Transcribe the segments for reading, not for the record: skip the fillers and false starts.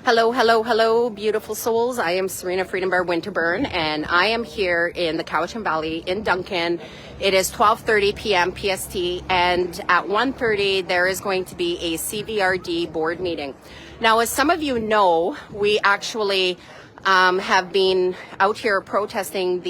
Hello, hello, hello, beautiful souls. I am Serena Freedom Bar Winterburn, and I am here in the Cowichan Valley in Duncan. It is 12:30 p.m. PST, and at 1:30 there is going to be a CVRD board meeting. Now, as some of you know, we actually have been out here protesting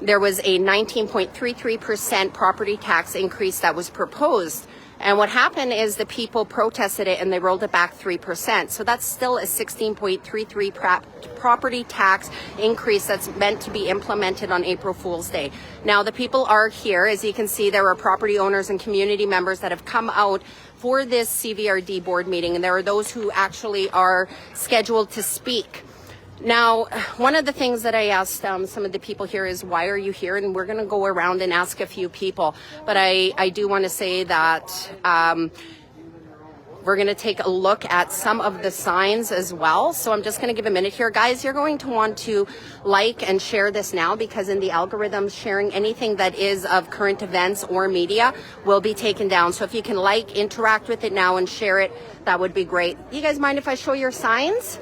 there was a 19.33% property tax increase that was proposed. And what happened is the people protested it and they rolled it back 3%. So that's still a 16.33 property tax increase that's meant to be implemented on April Fool's Day. Now, the people are here. As you can see, there are property owners and community members that have come out for this CVRD board meeting. And there are those who actually are scheduled to speak. Now, one of the things that I asked some of the people here is, why are you here? And we're going to go around and ask a few people. But I do want to say that we're going to take a look at some of the signs as well. So I'm just going to give a minute here. Guys, you're going to want to like and share this now, because in the algorithms, sharing anything that is of current events or media will be taken down. So if you can like, interact with it now and share it, that would be great. You guys mind if I show your signs?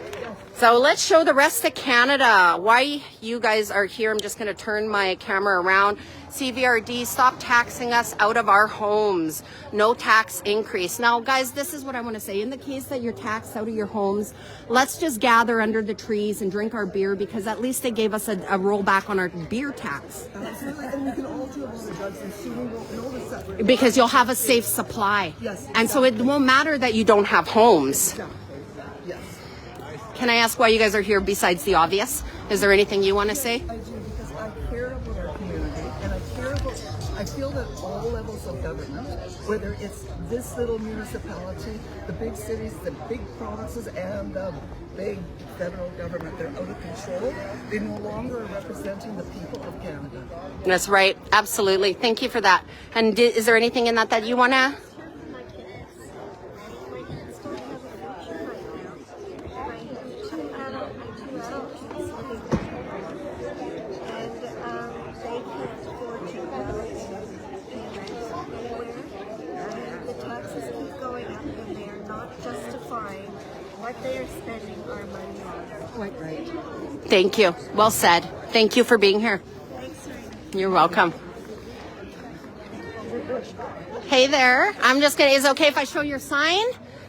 So let's show the rest of Canada why you guys are here. I'm just going to turn my camera around. CVRD, stop taxing us out of our homes. No tax increase. Now, guys, this is what I want to say. In the case that you're taxed out of your homes, let's just gather under the trees and drink our beer, because at least they gave us a rollback on our beer tax. Absolutely, and we can all do all the drugs, and soon we won't notice that. Because you'll have a safe supply. Yes, exactly. And so it won't matter that you don't have homes. Exactly. Yes. Can I ask why you guys are here besides the obvious? Is there anything you want to say? I do, because I care about our community, and I feel that all levels of government, whether it's this little municipality, the big cities, the big provinces, and the big federal government, they're out of control. They no longer are representing the people of Canada. That's right. Absolutely. Thank you for that. And is there anything in that you want to? What they are spending our money on. Quite right. Thank you. Well said. Thank you for being here. Thanks, Serena. You're welcome. Hey there. I'm just going to, is it okay if I show your sign?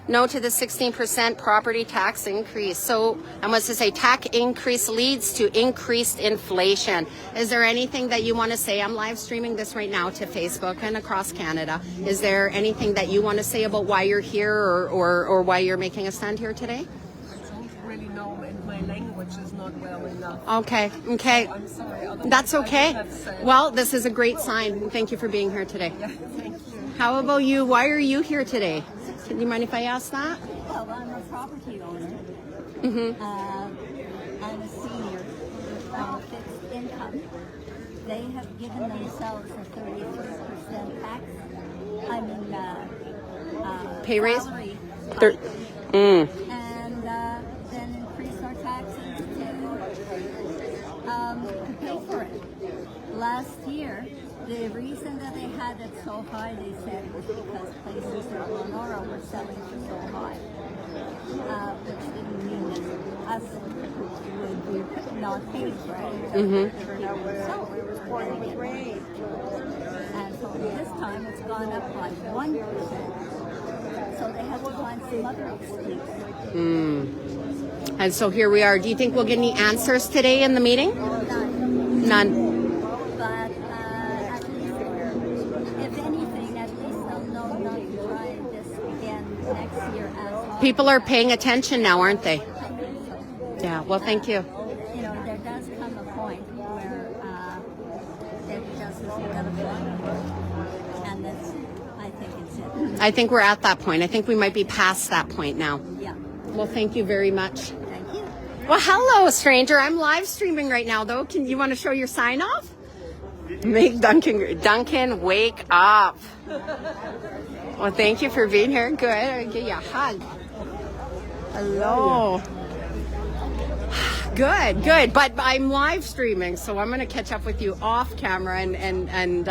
No to the 16% property tax increase. So I must say tax increase leads to increased inflation. Is there anything that you want to say? I'm live streaming this right now to Facebook and across Canada. Is there anything that you want to say about why you're here, or why you're making a stand here today? I don't really know, and my language is not well enough. Okay. I'm sorry. That's okay. Well, this is a great sign. Thank you for being here today. Yeah, thank you. How about you? Why are you here today? Do you mind if I ask that? Well, I'm a property owner. Mm-hmm. I'm a senior, fixed income. They have given themselves a 33% tax. Pay raise? Salary Thir- cut. Mm. And then increase our taxes to pay for it. Last year, the reason that they had it so high, they said, was because places in Lenora were selling for so high, which didn't mean that us would be not paying for it. And so this time it's gone up by 1%. So they have to find some other excuse. And so here we are. Do you think we'll get any answers today in the meeting? None. But at least, if anything, at least they'll know not to try this again next year as well. People are paying attention now, aren't they? Yeah. Well, thank you. You know, there does come a point where it just isn't going to fly. And that's, I think it's it. I think we're at that point. I think we might be past that point now. Yeah. Well, thank you very much. Thank you. Well, hello, stranger. I'm live streaming right now, though. Can you want to show your sign off? Make Duncan, wake up. Well, thank you for being here. Good. I'll give you a hug. Hello. Good. But I'm live streaming, so I'm going to catch up with you off camera and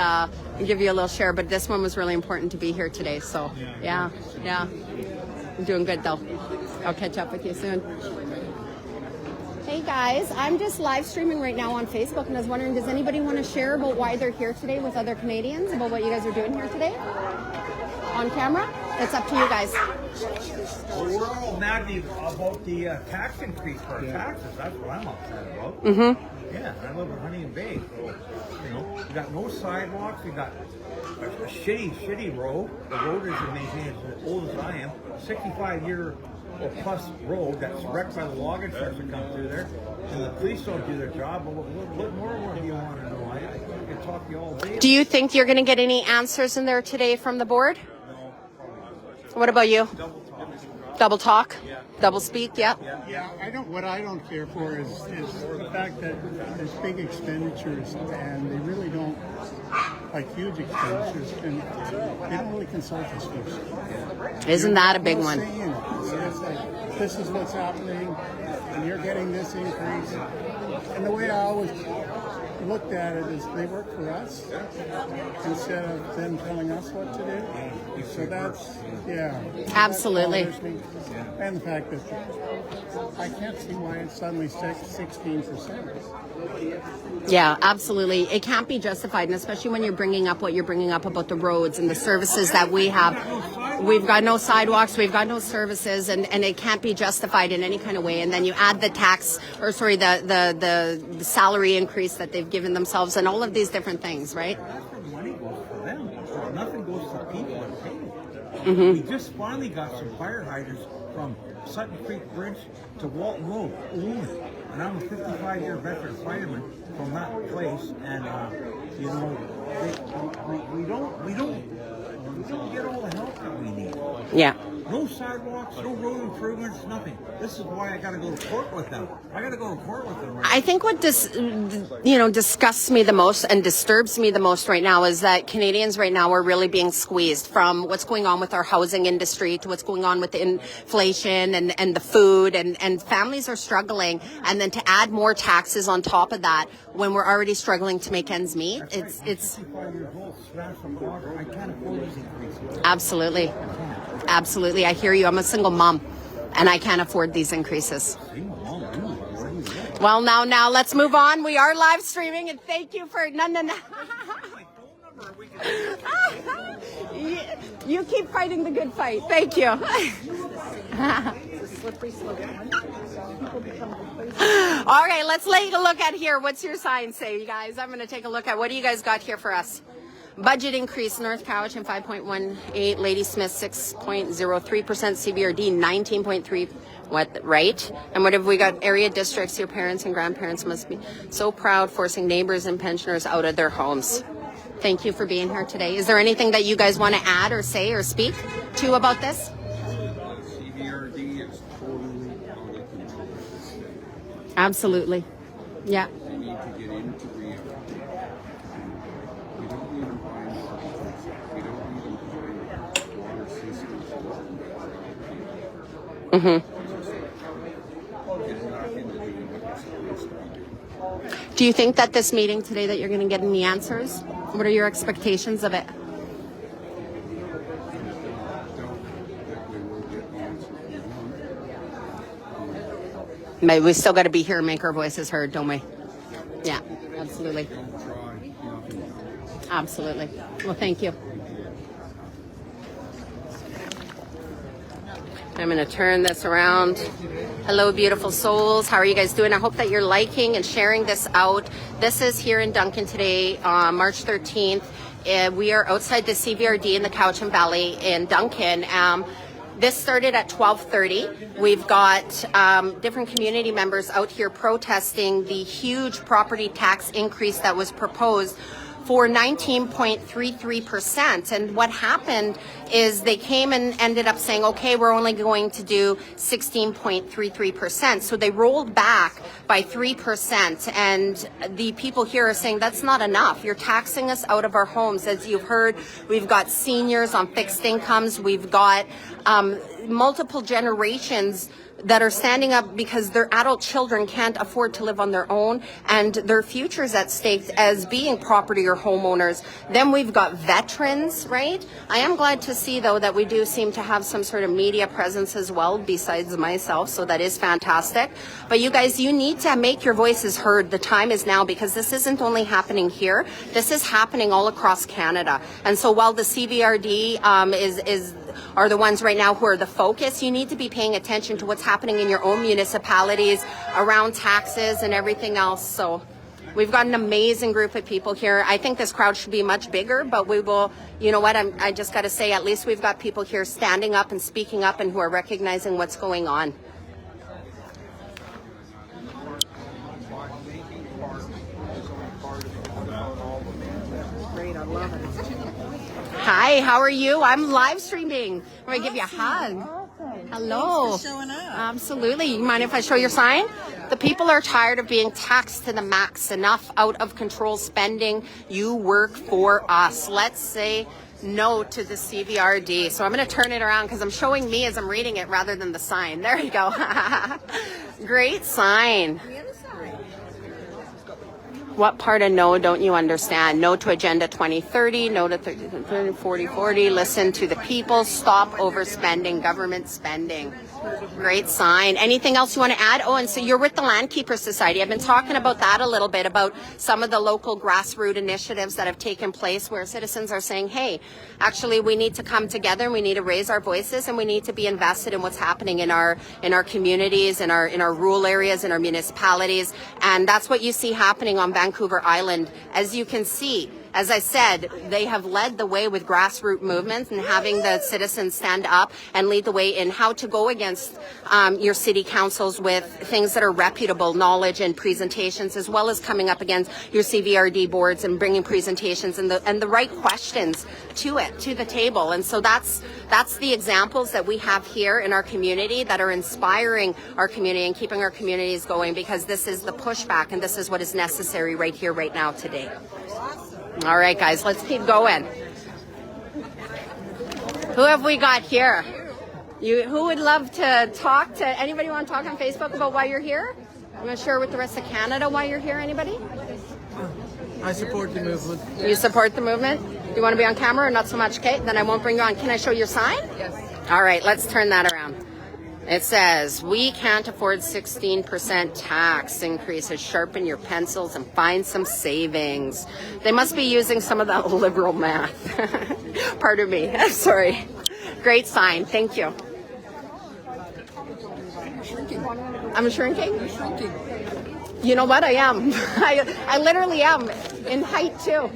give you a little share. But this one was really important to be here today. So, yeah. I'm doing good, though. I'll catch up with you soon. Hey guys, I'm just live streaming right now on Facebook, and I was wondering, does anybody want to share about why they're here today with other Canadians, about what you guys are doing here today? On camera? It's up to you guys. Well, we're all mad about the tax increase for our taxes. That's what I'm upset about. Mm-hmm. Yeah, I live in Honey and Bay. So, you know, we got no sidewalks. We got a shitty road. The road isn't maintained as old as I am. 65-year or plus road that's wrecked by the logging trucks that come through there. And the police don't do their job. But what more do you want to know? I can talk to you all day. Do you think you're going to get any answers in there today from the board? No. What about you? Double talk. Double talk? Yeah. Double speak? Yeah. Yeah, what I don't care for is the fact that there's big expenditures and they really don't, like huge expenditures, and they don't really consult us first. Isn't that a big No one? say in it. It's like, this is what's happening, and you're getting this increase. And the way I always looked at it is they work for us instead of them telling us what to do. So that's, yeah. Absolutely. That bothers me. And the fact that I can't see why it's suddenly 16%. Yeah, absolutely. It can't be justified, and especially when you're bringing up what you're bringing up about the roads and the services that we have. We've got no sidewalks, we've got no services, and it can't be justified in any kind of way. And then you add the tax, or sorry, the salary increase that they've given themselves, and all of these different things, right? That's where money goes for them. Nothing goes to people and pay. Mm-hmm. We just finally got some fire hydrants from Sutton Creek Bridge to Walton Road, and I'm a 55-year veteran fireman from that place, and you know, we don't get all the help that we need. Yeah. No sidewalks, no road improvements, nothing. This is why I got to go to court with them. I got to go to court with them. Right I think what disgusts me the most and disturbs me the most right now is that Canadians right now are really being squeezed from what's going on with our housing industry to what's going on with the inflation and the food, and families are struggling, and then to add more taxes on top of that when we're already struggling to make ends meet. That's right. I'm 55 years old, smashed from water. I can't afford these increases. Absolutely. Absolutely. I hear you. I'm a single mom, and I can't afford these increases. Well, now let's move on. We are live streaming, and thank you for no. You keep fighting the good fight. Thank you. All right, let's take a look at here. What's your sign say, you guys? I'm going to take a look at what do you guys got here for us. Budget increase, North Cowichan 5.18, Ladysmith 6.03%, CVRD 19.3%. What, right? And what have we got? Area districts, your parents and grandparents must be so proud, forcing neighbors and pensioners out of their homes. Thank you for being here today. Is there anything that you guys want to add or say or speak to about this? CVRD is totally out of control. Absolutely. Yeah. They need to get into reality. We don't need them buying houses. We don't need them buying water systems. Mm-hmm. Get back into doing what they're supposed to be doing. Do you think that this meeting today that you're going to get any answers? What are your expectations of it? I doubt that we will get the answers we want. But we still got to be here and make our voices heard, don't we? Yeah, absolutely. Don't try, nothing comes. Absolutely. Well, thank you. I'm going to turn this around. Hello, beautiful souls. How are you guys doing? I hope that you're liking and sharing this out. This is here in Duncan today, March 13th. We are outside the CVRD in the Cowichan Valley in Duncan. This started at 12:30. We've got different community members out here protesting the huge property tax increase that was proposed for 19.33%. And what happened is they came and ended up saying, okay, we're only going to do 16.33%. So they rolled back by 3%. And the people here are saying that's not enough. You're taxing us out of our homes. As you've heard, we've got seniors on fixed incomes. We've got multiple generations that are standing up because their adult children can't afford to live on their own and their futures at stake as being property or homeowners. Then we've got veterans, right? I am glad to see, though, that we do seem to have some sort of media presence as well, besides myself, so that is fantastic. But you guys, you need to make your voices heard. The time is now, because this isn't only happening here, this is happening all across Canada. And so while the CVRD are the ones right now who are the focus, you need to be paying attention to what's happening in your own municipalities around taxes and everything else. So we've got an amazing group of people here. I think this crowd should be much bigger, but we will, you know what, I just got to say, at least we've got people here standing up and speaking up and who are recognizing what's going on. Great, I love it. Hi, how are you? I'm live streaming. I'm going to give you a hug. Hello. Thanks for showing up. Absolutely. You mind if I show your sign? The people are tired of being taxed to the max. Enough out of control spending. You work for us. Let's say no to the CVRD. So I'm going to turn it around because I'm showing me as I'm reading it rather than the sign. There you go. Great sign. What part of no don't you understand? No to Agenda 2030, no to 4040, listen to the people, stop overspending, government spending. Great sign. Anything else you want to add? Oh, and so you're with the Landkeeper Society. I've been talking about that a little bit, about some of the local grassroots initiatives that have taken place where citizens are saying, hey, actually we need to come together and we need to raise our voices and we need to be invested in what's happening in our communities, in our rural areas, in our municipalities. And that's what you see happening on Vancouver Island. As you can see, as I said, they have led the way with grassroots movements and having the citizens stand up and lead the way in how to go against your city councils with things that are reputable knowledge and presentations, as well as coming up against your CVRD boards and bringing presentations and the right questions to the table. And so that's the examples that we have here in our community that are inspiring our community and keeping our communities going, because this is the pushback and this is what is necessary right here, right now, today. All right, guys, let's keep going. Who have we got here? Who would love to talk to? Anybody want to talk on Facebook about why you're here? I'm going to share with the rest of Canada why you're here. Anybody? I support the movement. You support the movement? Do you want to be on camera or not so much? Okay, then I won't bring you on. Can I show your sign? Yes. All right, let's turn that around. It says, we can't afford 16% tax increases. Sharpen your pencils and find some savings. They must be using some of that liberal math. Pardon me. Sorry. Great sign. Thank you. I'm shrinking? You're shrinking. You know what? I am. I literally am. In height, too.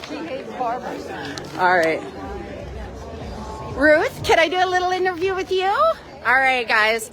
She hates barbers. All right. Ruth, can I do a little interview with you? All right, guys.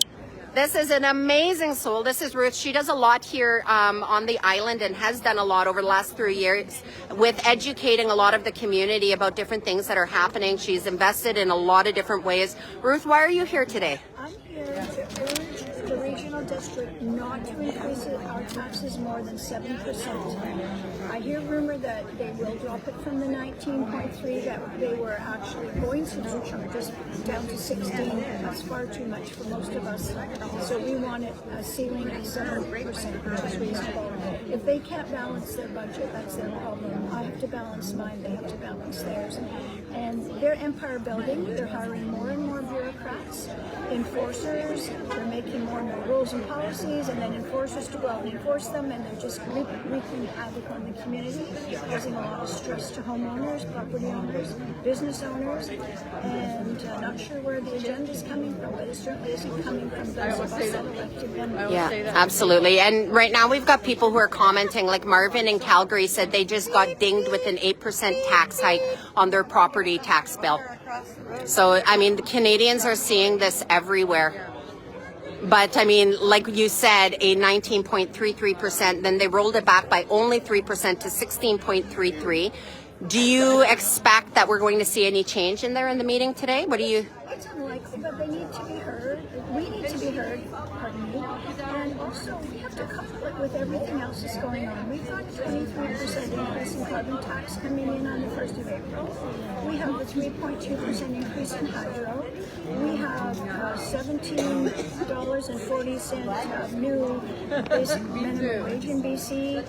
This is an amazing soul. This is Ruth. She does a lot here on the island and has done a lot over the last 3 years with educating a lot of the community about different things that are happening. She's invested in a lot of different ways. Ruth, why are you here today? I'm here to urge the regional district not to increase our taxes more than 7%. I hear rumor that they will drop it from the 19.3 that they were actually going to charge us down to 16. That's far too much for most of us. So we want a ceiling at 7%, which is reasonable. If they can't balance their budget, that's their problem. I have to balance mine, they have to balance theirs. And they're empire building. They're hiring more and more bureaucrats, enforcers. They're making more and more rules and policies, and then enforcers to go out and enforce them, and they're just wreaking havoc on the community, causing a lot of stress to homeowners, property owners, business owners, and not sure where the agenda is coming from, but it certainly isn't coming from those of us that elected them. Yeah, absolutely. And right now we've got people who are commenting, like Marvin in Calgary said they just got dinged with an 8% tax hike on their property tax bill. So, I mean, the Canadians are seeing this everywhere. But, I mean, like you said, a 19.33%, then they rolled it back by only 3% to 16.33. Do you expect that we're going to see any change in there in the meeting today? What do you... It's unlikely. but they need to be heard. We need to be heard, pardon me. And also, we have to couple it with everything else that's going on. We've got a 23% increase in carbon tax coming in on the 1st of April. We have a 3.2% increase in hydro. We have $17.40 new basic minimum wage in BC.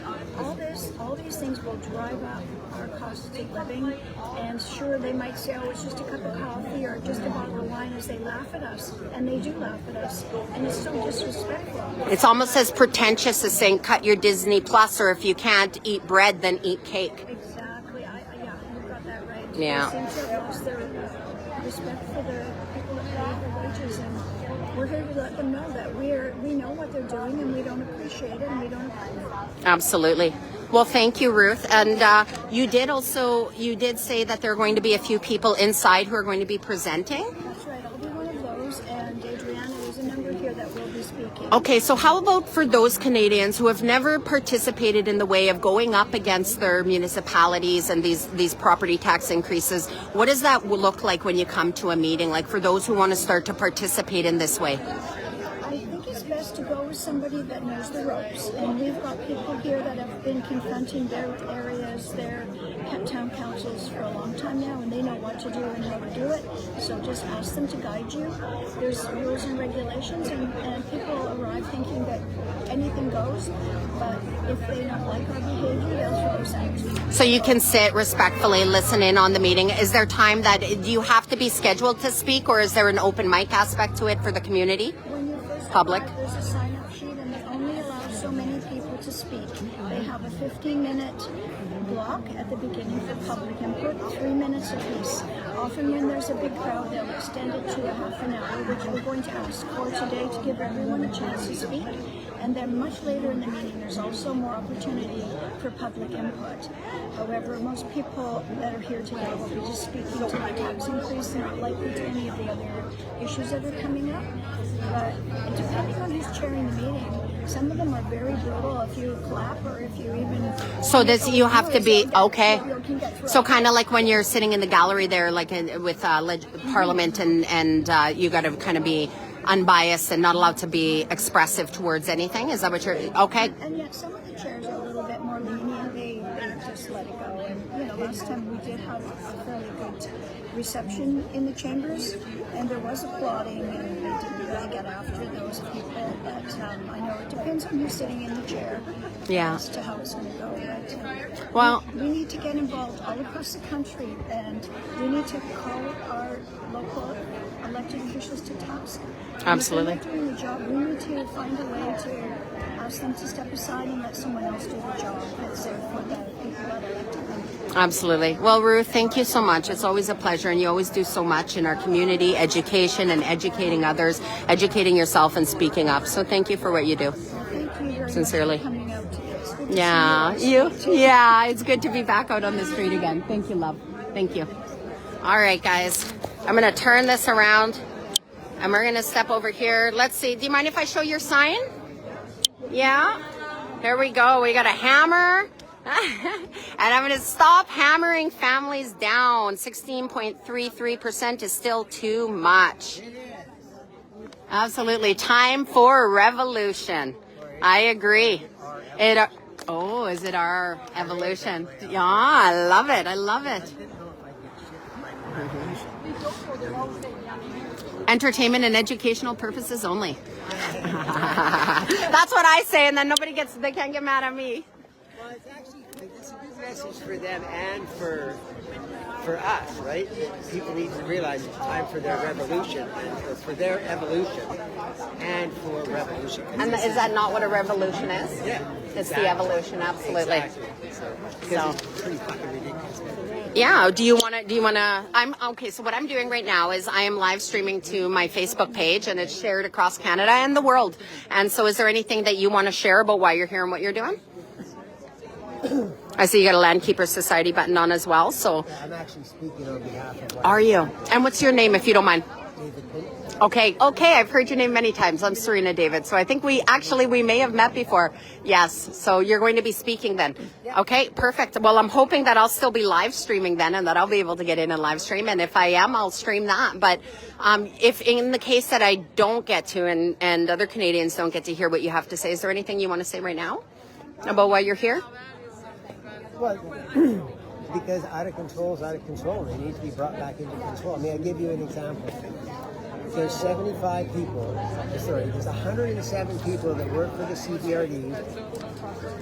All these things will drive up our costs of living. And sure, they might say, oh, it's just a cup of coffee or just a bottle of wine, as they laugh at us. And they do laugh at us. And it's so disrespectful. It's almost as pretentious as saying cut your Disney Plus, or if you can't eat bread, then eat cake. Exactly. Yeah, you got that right. Yeah. They seem to have lost their respect for the people that pay the wages. And we're here to let them know that we know what they're doing and we don't appreciate it and we don't approve. Absolutely. Well, thank you, Ruth. And you did say that there are going to be a few people inside who are going to be presenting. That's right. I'll be one of those, and Adriana, there's a number here that will be speaking. Okay, so how about for those Canadians who have never participated in the way of going up against their municipalities and these property tax increases? What does that look like when you come to a meeting? Like for those who want to start to participate in this way? I think it's best to go with somebody that knows the ropes, and we've got people here that have been confronting their areas, their town councils for a long time now, and they know what to do and how to do it. So just ask them to guide you. There's rules and regulations, and people arrive thinking that anything goes, but if they don't like our behavior, they'll throw us out. So you can sit respectfully, listen in on the meeting. Is there time that, do you have to be scheduled to speak, or is there an open mic aspect to it for the community? Public? There's a sign-up sheet, and they only allow so many people to speak. They have a 15-minute block at the beginning for public input, 3 minutes apiece. Often when there's a big crowd, they'll extend it to a half an hour, which we're going to ask for today to give everyone a chance to speak. And then much later in the meeting, there's also more opportunity for public input. However, most people that are here today will be just speaking to the tax increase. They're not likely to any of the other issues that are coming up. But depending on who's chairing the meeting, some of them are very brutal. If you clap or if you even... So you have to be, okay. So kind of like when you're sitting in the gallery there, like with Parliament, and you got to kind of be unbiased and not allowed to be expressive towards anything. Is that what you're, okay? And yet some of the chairs are a little bit more lenient. They just let it go. And, last time we did have a fairly good reception in the chambers, and there was applauding, and they didn't really get after those people. But I know it depends on who's sitting in the chair as to how it's going to go. But well, we need to get involved all across the country, and we need to call our local elected officials to task. Absolutely. If they're not doing the job, we need to find a way to ask them to step aside and let someone else do the job that's there for the people that elected them. Absolutely. Well, Ruth, thank you so much. It's always a pleasure, and you always do so much in our community, education and educating others, educating yourself and speaking up. So thank you for what you do. Thank you very Sincerely. much for coming out today. It's good to see Yeah, it's good to be back out on the street again. Thank you, love. Thank you. All right, guys. I'm going to turn this around, and we're going to step over here. Let's see. Do you mind if I show your sign? Yeah? Here we go. We got a hammer. And I'm going to stop hammering families down. 16.33% is still too much. Absolutely. Time for revolution. I agree. Is it our evolution? Yeah, I love it. I love it. Entertainment and educational purposes only. That's what I say, and then they can't get mad at me. Well, it's a good message for them and for us, right? People need to realize it's time for their revolution, and for their evolution, and for revolution. And is that not what a revolution is? Yeah. It's the evolution, absolutely. Exactly. Because it's pretty fucking ridiculous. Yeah. Do you want to, so what I'm doing right now is I am live streaming to my Facebook page, and it's shared across Canada and the world. And so is there anything that you want to share about why you're here and what you're doing? I see you got a Landkeeper Society button on as well. So I'm actually speaking on behalf of... Are you? And what's your name, if you don't mind? Okay, I've heard your name many times. I'm Serena David. So I think we may have met before. Yes. So you're going to be speaking then. Okay, perfect. Well, I'm hoping that I'll still be live streaming then and that I'll be able to get in and live stream. And if I am, I'll stream that. But if in the case that I don't get to and other Canadians don't get to hear what you have to say, is there anything you want to say right now about why you're here? Well, because out of control is out of control. They need to be brought back into control. I mean, I'll give you an example. There's 75 people, there's 107 people that work for the CVRD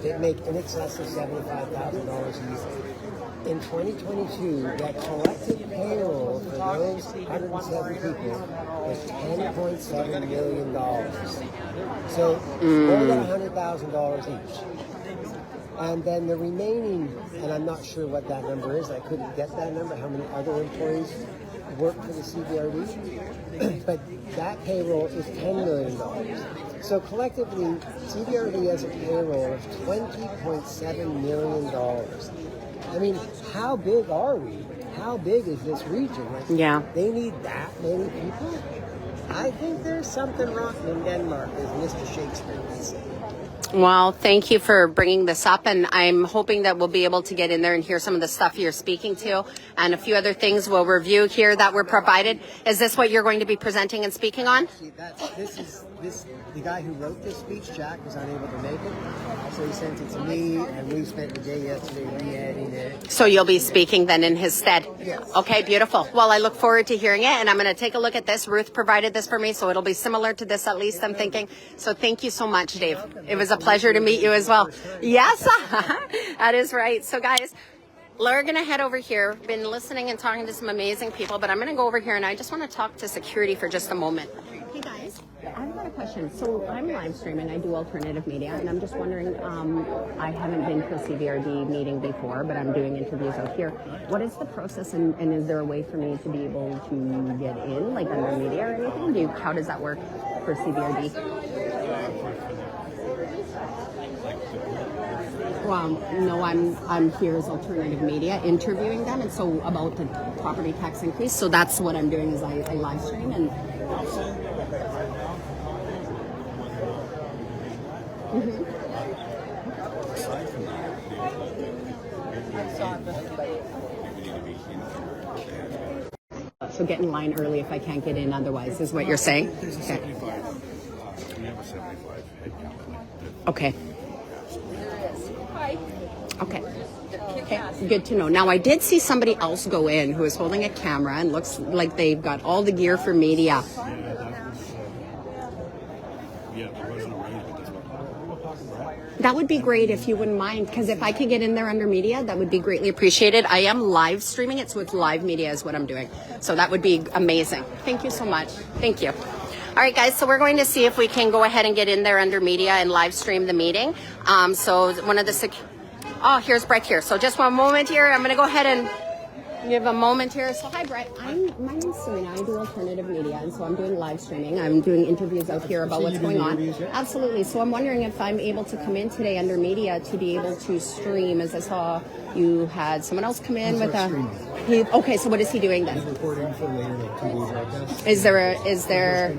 that make in excess of $75,000 a year. In 2022, that collective payroll for those 107 people was $10.7 million. So more than $100,000 each. And then the remaining, and I'm not sure what that number is, I couldn't get that number, how many other employees work for the CVRD, but that payroll is $10 million. So collectively, CVRD has a payroll of $20.7 million. I mean, how big are we? How big is this region? Like, yeah. They need that many people? I think there's something rotten in Denmark, as Mr. Shakespeare would say. Well, thank you for bringing this up, and I'm hoping that we'll be able to get in there and hear some of the stuff you're speaking to, and a few other things we'll review here that were provided. Is this what you're going to be presenting and speaking on? The guy who wrote this speech, Jack, was unable to make it, so he sent it to me, and we spent the day yesterday re-editing it. So you'll be speaking then in his stead? Yes. Okay, beautiful. Well, I look forward to hearing it, and I'm going to take a look at this. Ruth provided this for me, so it'll be similar to this at least, I'm thinking. So thank you so much, Dave. It was a pleasure to meet you as well. Yes, that is right. So guys, we're going to head over here. Been listening and talking to some amazing people, but I'm going to go over here and I just want to talk to security for just a moment. Hey guys, I've got a question. So I'm live streaming. I do alternative media, and I'm just wondering, I haven't been to a CVRD meeting before, but I'm doing interviews out here. What is the process, and is there a way for me to be able to get in, like under media or anything? How does that work for CVRD? No, I'm here as alternative media interviewing them, and so about the property tax increase. So that's what I'm doing is I live stream and. So get in line early if I can't get in otherwise, is what you're saying? There's a 75. We have a 75 head count. Okay. Okay. Okay, good to know. Now, I did see somebody else go in who is holding a camera and looks like they've got all the gear for media. That would be great if you wouldn't mind, because if I could get in there under media, that would be greatly appreciated. I am live streaming it, so it's live media is what I'm doing. So that would be amazing. Thank you so much. Thank you. All right, guys, so we're going to see if we can go ahead and get in there under media and live stream the meeting. So one of the... Oh, here's Brett here. So just one moment here. I'm going to go ahead and give a moment here. So hi, Brett. My name's Serena. I do alternative media, and so I'm doing live streaming. I'm doing interviews out here about what's going on. Absolutely. So I'm wondering if I'm able to come in today under media to be able to stream, as I saw you had someone else come in with a... Okay, so what is he doing then? He's recording for later, like TV broadcast. Is there...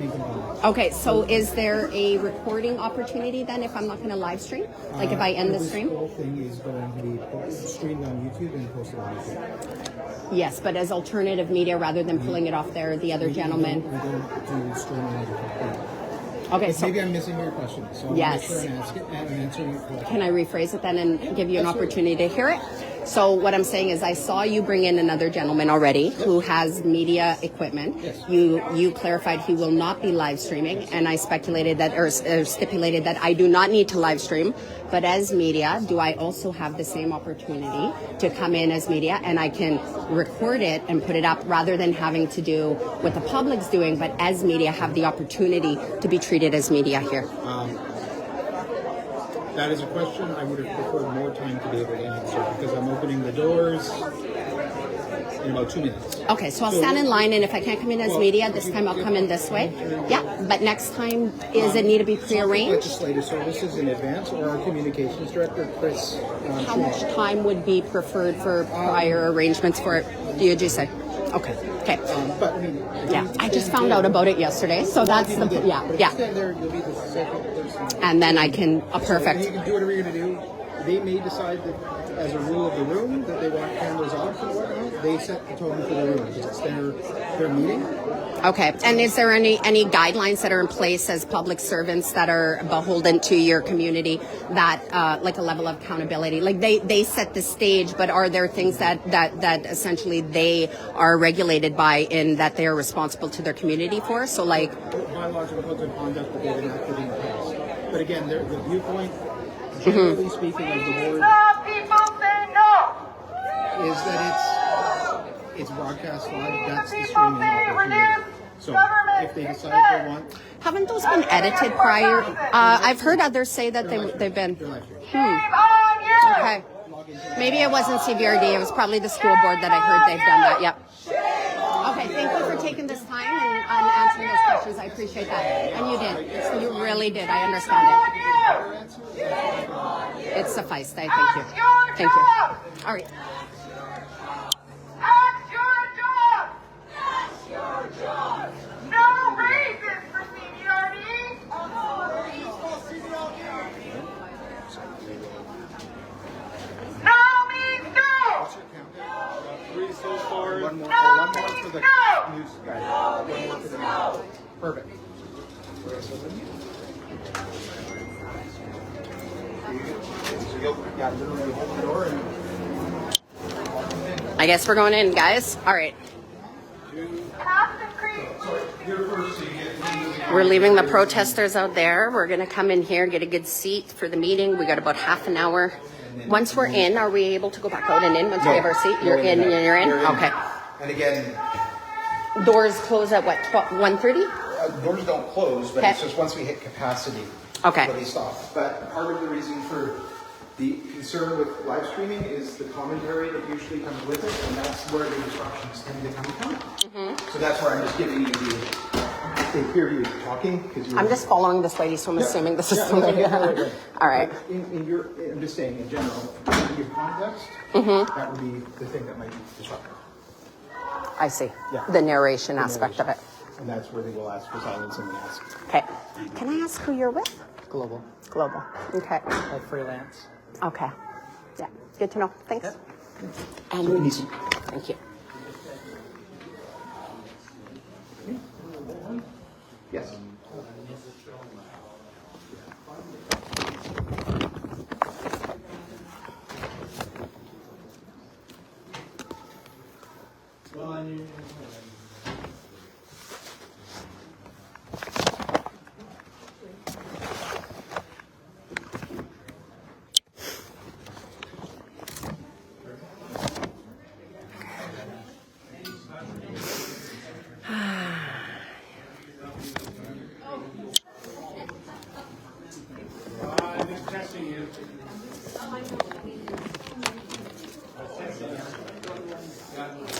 Okay, so is there a recording opportunity then if I'm not going to live stream? Like if I end the stream? The whole thing is going to be streamed on YouTube and posted on YouTube. Yes, but as alternative media rather than pulling it off there, the other gentleman. We don't do streaming on YouTube. Okay, so maybe I'm missing your question. So yes. I'm sure and answering your question. Can I rephrase it then and give you an opportunity to hear it? So what I'm saying is I saw you bring in another gentleman already who has media equipment. Yes. You clarified he will not be live streaming, and I speculated that or stipulated that I do not need to live stream. But as media, do I also have the same opportunity to come in as media and I can record it and put it up rather than having to do what the public's doing, but as media have the opportunity to be treated as media here? That is a question I would have preferred more time to be able to answer because I'm opening the doors in about 2 minutes. Okay, so I'll stand in line, and if I can't come in as media, this time I'll come in this way. Yeah, but next time, does it need to be prearranged? Legislative services in advance, or our communications director, Chris. How much time would be preferred for prior arrangements for it? Do you say? Okay. Okay. But I mean, Yeah, I just found out about it yesterday, so that's the But yeah, if you yeah. stand there, you'll be the second person. And then I can And perfect. you can do whatever you're going to do. They may decide that, as a rule of the room, that they want cameras off or whatnot. They set the tone for the room because it's their meeting. Okay. And is there any guidelines that are in place as public servants that are beholden to your community that like a level of accountability? Like they set the stage, but are there things that essentially they are regulated by in that they are responsible to their community for? So like Bylaws and codes of conduct that they've enacted in the past. But again, the viewpoint, generally speaking, of the board is that it's broadcast live. That's the streaming opportunity. So if they decide they want, haven't those been edited prior? I've heard others say that they've been. Okay. Maybe it wasn't CVRD. It was probably the school board that I heard they've done that. Yep. Okay. Thank you for taking this time and answering those questions. I appreciate that. And you did. You really did. I understand it. It sufficed. I thank you. Thank you. All right. That's your job! That's your job! No raises for CVRD! No means no! 3 so far. One more for the news guy. One more for the news. Perfect. Yeah, literally hold the door and. I guess we're going in, guys. All right. We're leaving the protesters out there. We're going to come in here, get a good seat for the meeting. We got about half an hour. Once we're in, are we able to go back out and in once we have our seat? You're in and you're in? Okay. And again, Doors close at what, 1:30? doors don't close, but it's just once we hit capacity, they stop. But part of the reason for the concern with live streaming is the commentary that usually comes with it, and that's where the disruptions tend to come from. So that's where I'm just giving you they hear you talking. I'm just following this lady, so I'm assuming this is something. All right. I'm just saying, in general, to give context, that would be the thing that might be disruptive. I see. Yeah. The narration aspect of it. And that's where they will ask for silence and we ask. Okay. Can I ask who you're with? Global. Global. Okay. Like freelance. Okay. Yeah. Good to know. Thanks. Yep. And thank you. Yes.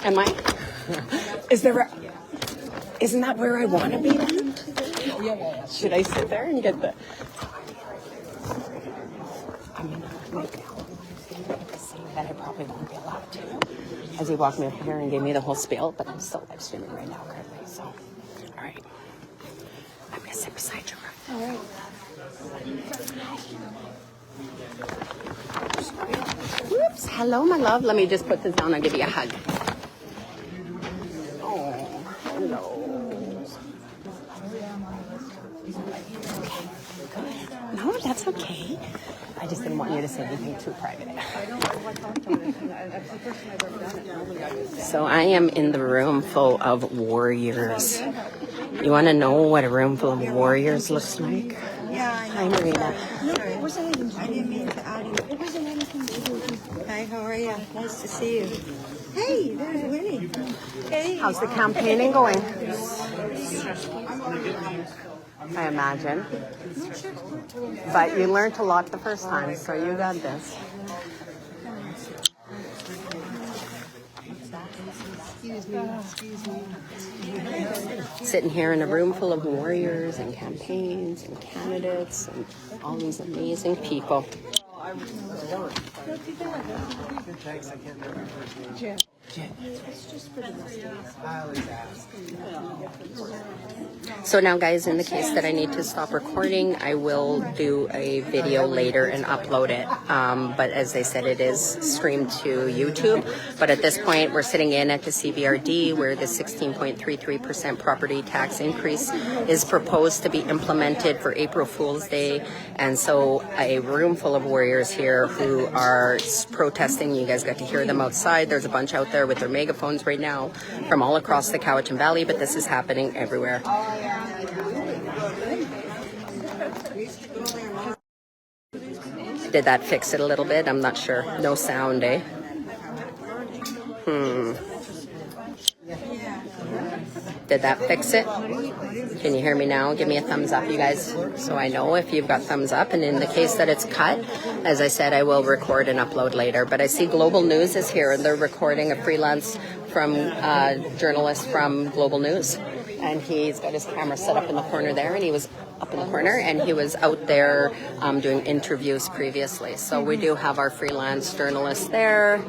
Am I? Isn't that where I want to be then? Yeah. Should I sit there and get the? I mean, saying that I probably won't be allowed to. As he walked me up here and gave me the whole spiel, but I'm still live streaming right now currently. So, all right. I'm gonna sit beside you. All right. Whoops. Hello, my love. Let me just put this down and give you a hug. Oh, hello. Good. No, that's okay. I just didn't want you to say anything too private. So I am in the room full of warriors. You want to know what a room full of warriors looks like? Yeah, I Hi, Marina. It wasn't anything. I didn't mean to add it. It wasn't anything to do with you. Hi, how are you? Nice to see you. Hey, there's Winnie. Hey. How's the campaigning going? I imagine. But you learned a lot the first time, so you got this. Excuse me. Sitting here in a room full of warriors and campaigns and candidates and all these amazing people. So now, guys, in the case that I need to stop recording, I will do a video later and upload it. But as I said, it is streamed to YouTube. But at this point, we're sitting in at the CVRD, where the 16.33% property tax increase is proposed to be implemented for April Fool's Day. And so a room full of warriors here who are protesting. You guys got to hear them outside. There's a bunch out there with their megaphones right now from all across the Cowichan Valley, but this is happening everywhere. Did that fix it a little bit? I'm not sure. No sound, eh? Did that fix it? Can you hear me now? Give me a thumbs up, you guys, so I know if you've got thumbs up. And in the case that it's cut, as I said, I will record and upload later. But I see Global News is here, and they're recording a freelance from journalist from Global News. And he's got his camera set up in the corner there, and he was up in the corner, and he was out there doing interviews previously. So we do have our freelance journalist there.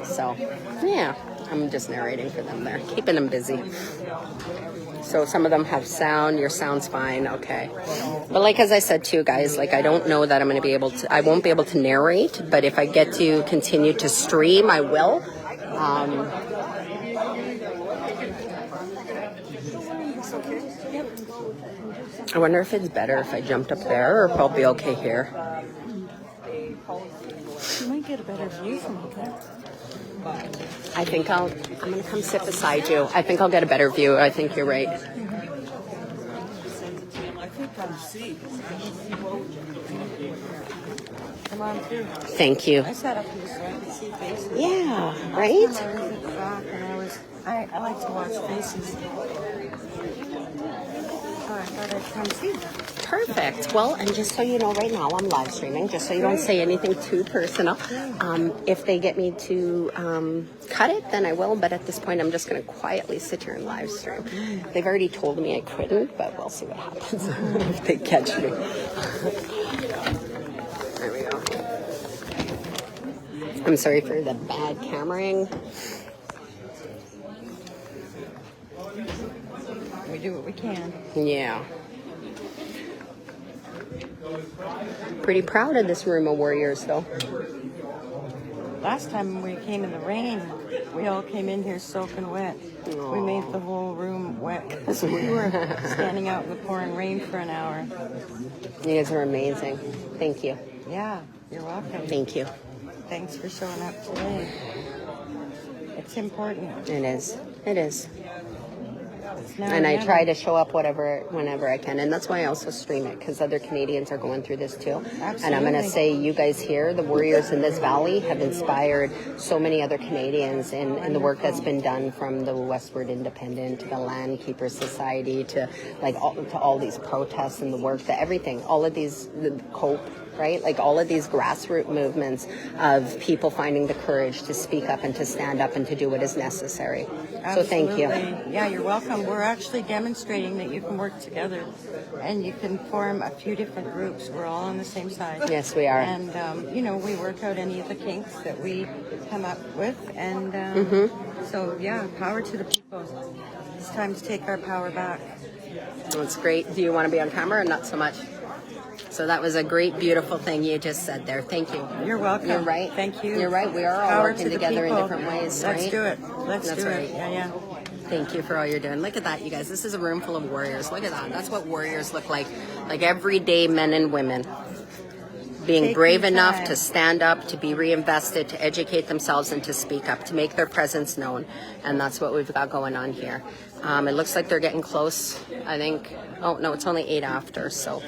So, yeah, I'm just narrating for them there, keeping them busy. So some of them have sound. Your sound's fine, okay. But like as I said to you guys, like I don't know that I'm going to be able to, I won't be able to narrate, but if I get to continue to stream, I will. I wonder if it's better if I jumped up there, or if I'll be okay here. You might get a better view from up there. I think I'm going to come sit beside you. I think I'll get a better view. I think you're right. Come on through. Thank you. I sat up here so I could see faces. Yeah, right? I like to watch faces. So I thought I'd come see them. Perfect. Well, and just so you know, right now I'm live streaming, just so you don't say anything too personal. If they get me to cut it, then I will. But at this point, I'm just going to quietly sit here and live stream. They've already told me I couldn't, but we'll see what happens if they catch me. There we go. I'm sorry for the bad cameraing. We do what we can. Yeah. Pretty proud of this room of warriors, though. Last time we came in the rain, we all came in here soaking wet. We made the whole room wet because we were standing out in the pouring rain for an hour. You guys are amazing. Thank you. Yeah, you're welcome. Thank you. Thanks for showing up today. It's important. It is. It is. Now And I try to show up whenever I can. And that's why I also stream it, because other Canadians are going through this too. Absolutely. And I'm going to say, you guys here, the warriors in this valley, have inspired so many other Canadians in the work that's been done, from the Westward Independent to the Land Keepers Society to all these protests and the work, that everything, all of these, the COPE, right? Like all of these grassroots movements of people finding the courage to speak up and to stand up and to do what is necessary. Absolutely. So thank you. Yeah, you're welcome. We're actually demonstrating that you can work together and you can form a few different groups. We're all on the same side. Yes, we are. And, we work out any of the kinks that we come up with. And so, yeah, power to the people. It's time to take our power back. That's great. Do you want to be on camera or not so much? So that was a great, beautiful thing you just said there. Thank you. You're welcome. You're right. Thank you. You're right. We are all Power working to the together in people. different ways, right? Let's do it. Let's That's do right. it. Yeah. Thank you for all you're doing. Look at that, you guys. This is a room full of warriors. Look at that. That's what warriors look like everyday men and women. Being brave enough to stand up, to be reinvested, to educate themselves, and to speak up, to make their presence known. And that's what we've got going on here. It looks like they're getting close, I think. Oh, no, it's only 8 after, so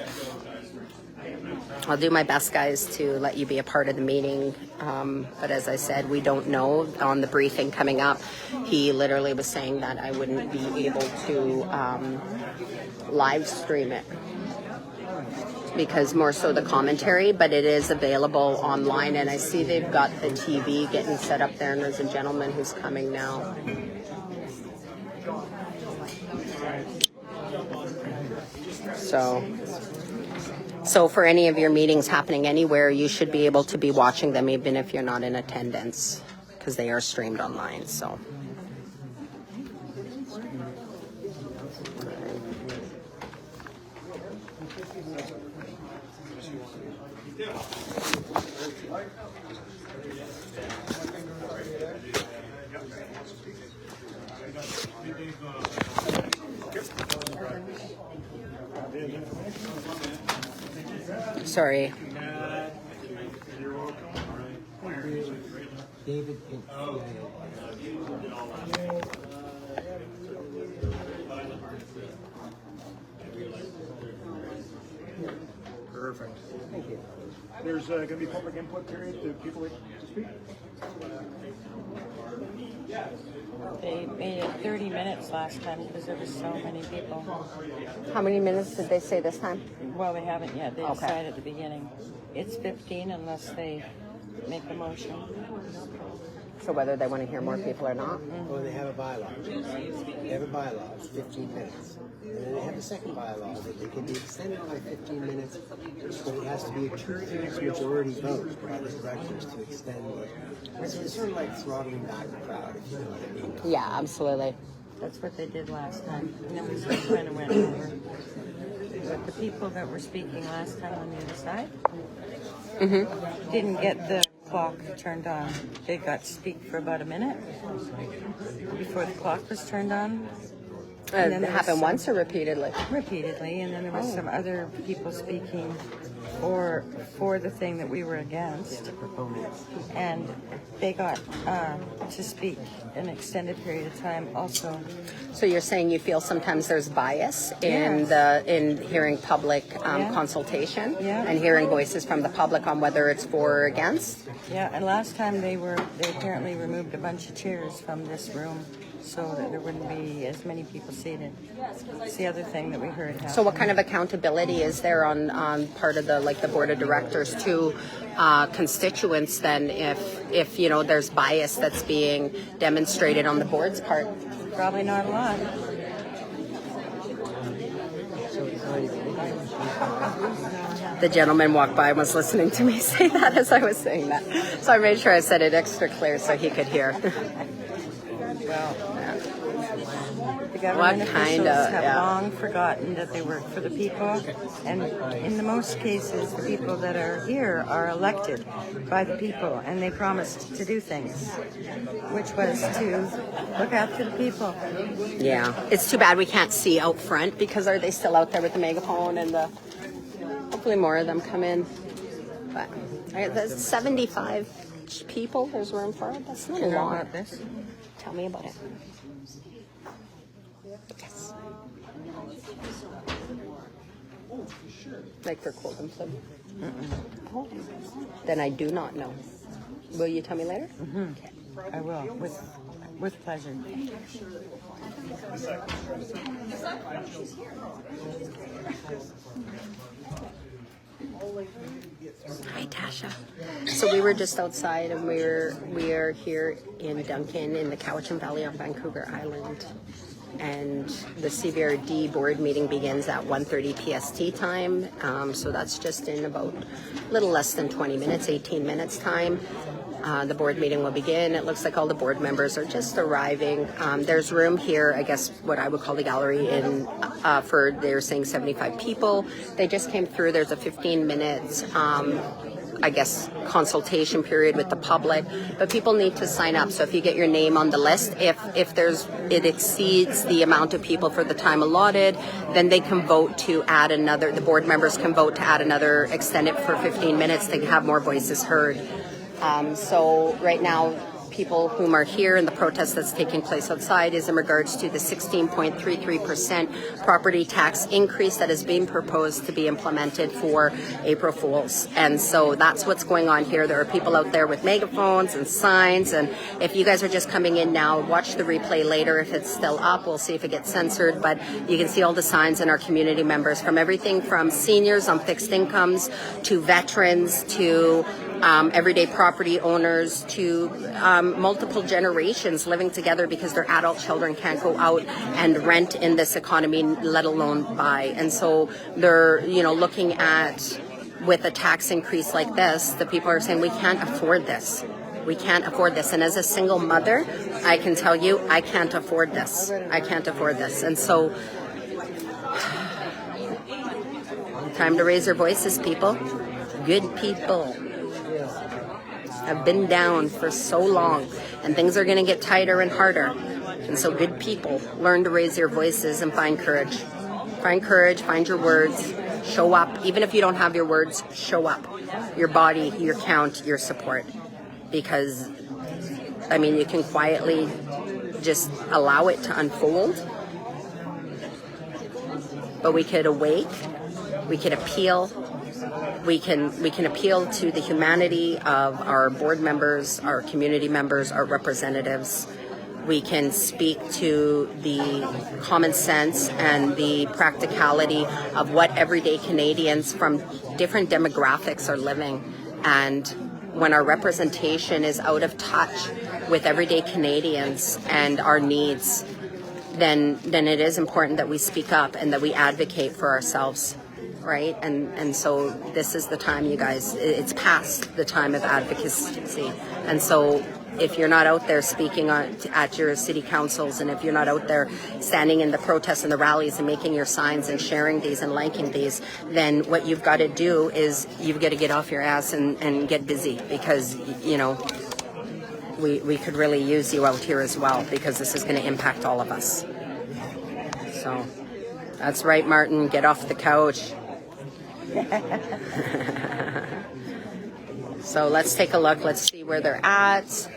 I'll do my best, guys, to let you be a part of the meeting. But as I said, we don't know. On the briefing coming up, he literally was saying that I wouldn't be able to live stream it, because more so the commentary, but it is available online. And I see they've got the TV getting set up there, and there's a gentleman who's coming now. So for any of your meetings happening anywhere, you should be able to be watching them even if you're not in attendance. because they are streamed online. So. Sorry. David. Perfect. Thank you. There's going to be public input period. Do people like to speak? They made it 30 minutes last time because there were so many people. How many minutes did they say this time? Well, they haven't yet. They Okay. decided at the beginning. It's 15 unless they make a motion. So whether they want to hear more people or not? Well, they have a bylaw. They have a bylaw, it's 15 minutes. And then they have a second bylaw that they can be extended by 15 minutes, but it has to be a 2/3 majority vote by the directors to extend it. It's sort of like throttling back the crowd, if you know what I mean. Yeah, absolutely. That's what they did last time. And then we just kind of went over. But the people that were speaking last time on the other side didn't get the clock turned on. They got to speak for about a minute before the clock was turned on. And then It happened once or repeatedly? Repeatedly, and then there was some other people speaking for the thing that we were against, and they got to speak an extended period of time also. So you're saying you feel sometimes there's bias in in hearing public consultation and hearing voices from the public on whether it's for or against? Yeah, and last time they apparently removed a bunch of chairs from this room so that there wouldn't be as many people seated. It's the other thing that we heard happen. So what kind of accountability is there on part of the board of directors to constituents then if you know there's bias that's being demonstrated on the board's part? Probably not a lot. The gentleman walked by and was listening to me say that as I was saying that. So I made sure I said it extra clear so he could hear. The government officials have long forgotten that they work for the people, and in the most cases, the people that are here are elected by the people, and they promised to do things, which was to look after the people. Yeah, it's too bad we can't see out front because are they still out there with the megaphone and the? Hopefully more of them come in. But there's 75 people. There's room for it. That's not a lot. About this? Tell me about it. Yes. Like for cold and flu? Oh. Then I do not know. Will you tell me later? Okay. I will, with pleasure. Hi, Tasha. So we were just outside, and we are here in Duncan in the Cowichan Valley on Vancouver Island, and the CVRD board meeting begins at 1:30 PST time. So that's just in about a little less than 20 minutes, 18 minutes time. The board meeting will begin. It looks like all the board members are just arriving. There's room here, I guess what I would call the gallery in for, they're saying 75 people. They just came through. There's a 15 minutes, I guess, consultation period with the public, but people need to sign up. So if you get your name on the list, if it exceeds the amount of people for the time allotted, then they can vote to add another, the board members can vote to add another, extend it for 15 minutes to have more voices heard. So right now, people whom are here and the protest that's taking place outside is in regards to the 16.33% property tax increase that is being proposed to be implemented for April Fools. And so that's what's going on here. There are people out there with megaphones and signs. And if you guys are just coming in now, watch the replay later. If it's still up, we'll see if it gets censored. But you can see all the signs in our community members, from everything from seniors on fixed incomes to veterans to everyday property owners to multiple generations living together because their adult children can't go out and rent in this economy, let alone buy. And so they're, looking at, with a tax increase like this, the people are saying we can't afford this. We can't afford this. And as a single mother, I can tell you, I can't afford this. I can't afford this. And so, time to raise your voices, people. Good people have been down for so long, and things are going to get tighter and harder. And so good people, learn to raise your voices and find courage. Find courage, find your words, show up. Even if you don't have your words, show up. Your body, your count, your support. Because, I mean, you can quietly just allow it to unfold. But we could awake, we could appeal, we can appeal to the humanity of our board members, our community members, our representatives. We can speak to the common sense and the practicality of what everyday Canadians from different demographics are living. And when our representation is out of touch with everyday Canadians and our needs, then it is important that we speak up and that we advocate for ourselves, right? And so this is the time, you guys. It's past the time of advocacy. And so if you're not out there speaking at your city councils, and if you're not out there standing in the protests and the rallies and making your signs and sharing these and liking these, then what you've got to do is you've got to get off your ass and get busy, because, you know, we could really use you out here as well, because this is going to impact all of us. So that's right, Martin, get off the couch. So let's take a look. Let's see where they're at.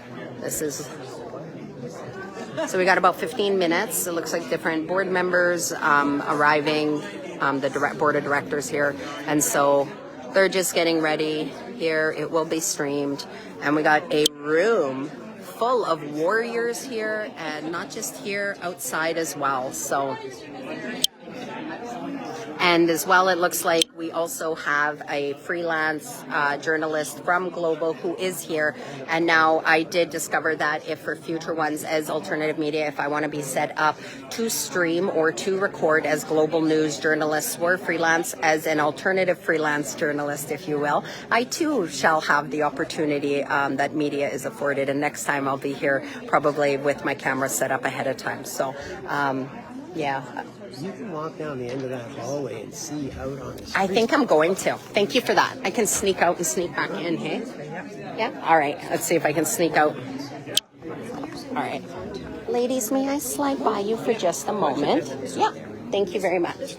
So we got about 15 minutes. It looks like different board members arriving, the board of directors here. And so they're just getting ready here. It will be streamed. And we got a room full of warriors here, and not just here, outside as well. So, and as well, it looks like we also have a freelance journalist from Global who is here. And now I did discover that if for future ones as alternative media, if I want to be set up to stream or to record as Global News journalists or freelance as an alternative freelance journalist, if you will, I too shall have the opportunity that media is afforded. And next time I'll be here probably with my camera set up ahead of time. So, yeah. You can walk down the end of that hallway and see out on the street. I think I'm going to. Thank you for that. I can sneak out and sneak back in, hey? Yeah? All right. Let's see if I can sneak out. All right. Ladies, may I slide by you for just a moment? Yeah. Thank you very much.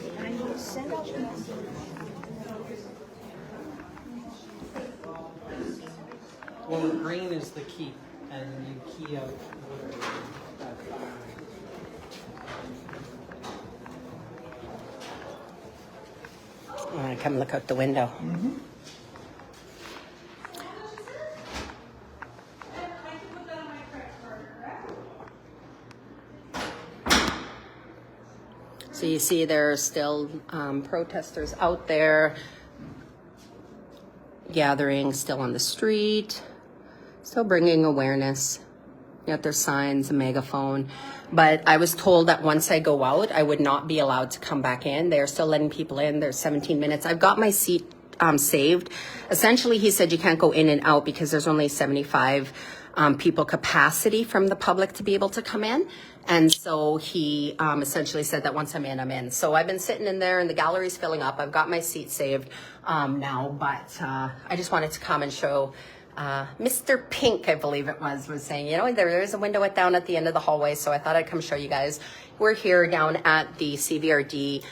Well, green is the key, and you key out. I want to come look out the window. Mm-hmm. So you see there are still protesters out there gathering, still on the street, still bringing awareness. You got their signs, a megaphone. But I was told that once I go out, I would not be allowed to come back in. They're still letting people in. There's 17 minutes. I've got my seat saved. Essentially, he said you can't go in and out because there's only 75 people capacity from the public to be able to come in. And so he essentially said that once I'm in, I'm in. So I've been sitting in there and the gallery's filling up. I've got my seat saved now, but I just wanted to come and show Mr. Pink, I believe it was saying, you know, there is a window down at the end of the hallway, so I thought I'd come show you guys. We're here down at the CVRD